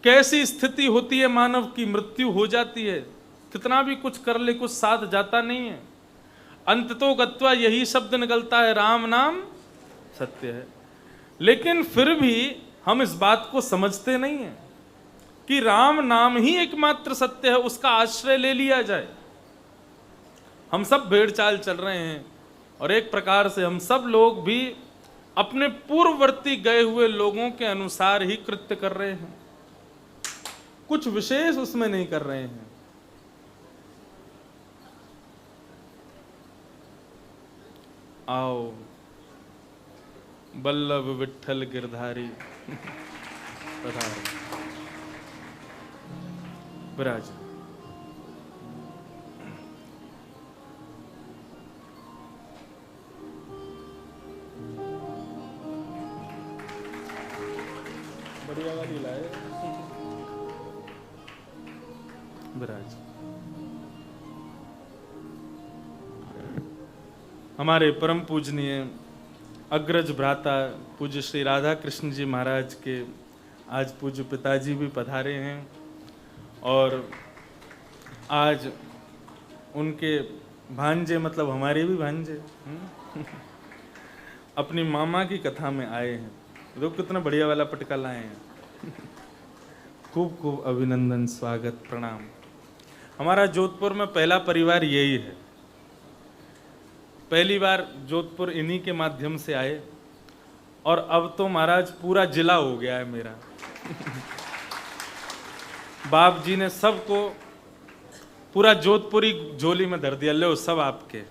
कैसी स्थिति होती है, मानव की मृत्यु हो जाती है, कितना भी कुछ कर ले कुछ साथ जाता नहीं है। अंततो गत्वा यही शब्द निकलता है राम नाम सत्य है। लेकिन फिर भी हम इस बात को समझते नहीं है कि राम नाम ही एकमात्र सत्य है, उसका आश्रय ले लिया जाए। हम सब भेड़ चाल चल रहे हैं और एक प्रकार से हम सब लोग भी अपने पूर्ववर्ती गए हुए लोगों के अनुसार ही कृत्य कर रहे हैं, कुछ विशेष उसमें नहीं कर रहे हैं। आओ बल्लभ विठ्ठल गिरधारी पधारो। विराज। बढ़िया वाली लाए। विराज। हमारे परम पूजनीय अग्रज भ्राता पूज्य श्री राधा कृष्ण जी महाराज के आज पूज्य पिताजी भी पधारे हैं और आज उनके भांजे मतलब हमारे भी भांजे अपनी मामा की कथा में आए हैं। देखो कितना बढ़िया वाला पटका लाए हैं। खूब खूब अभिनंदन, स्वागत, प्रणाम। हमारा जोधपुर में पहला परिवार यही है। पहली बार जोधपुर इन्हीं के माध्यम से आए और अब तो महाराज पूरा जिला हो गया है मेरा। बाप जी ने सबको पूरा जोधपुरी झोली में धर दिया, लो सब आपके।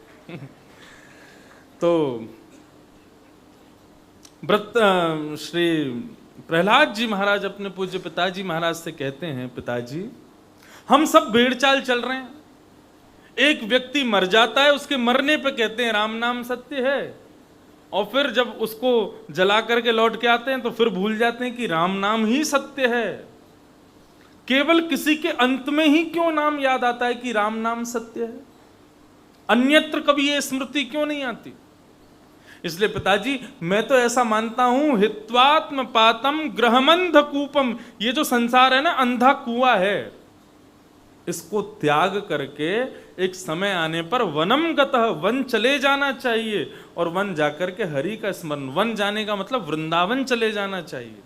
तो श्री प्रहलाद जी महाराज अपने पूज्य पिताजी महाराज से कहते हैं, पिताजी हम सब भेड़ चाल चल रहे हैं, एक व्यक्ति मर जाता है, उसके मरने पे कहते हैं राम नाम सत्य है, और फिर जब उसको जला करके लौट के आते हैं तो फिर भूल जाते हैं कि राम नाम ही सत्य है। केवल किसी के अंत में ही क्यों नाम याद आता है कि राम नाम सत्य है, अन्यत्र कभी ये स्मृति क्यों नहीं आती? इसलिए पिताजी मैं तो ऐसा मानता हूं, हित्वात्म पातम ग्रहमंध कूपम, ये जो संसार है ना अंधा कुआं है, इसको त्याग करके एक समय आने पर वनम गतः, वन चले जाना चाहिए और वन जाकर के हरि का स्मरण। वन जाने का मतलब वृंदावन चले जाना चाहिए।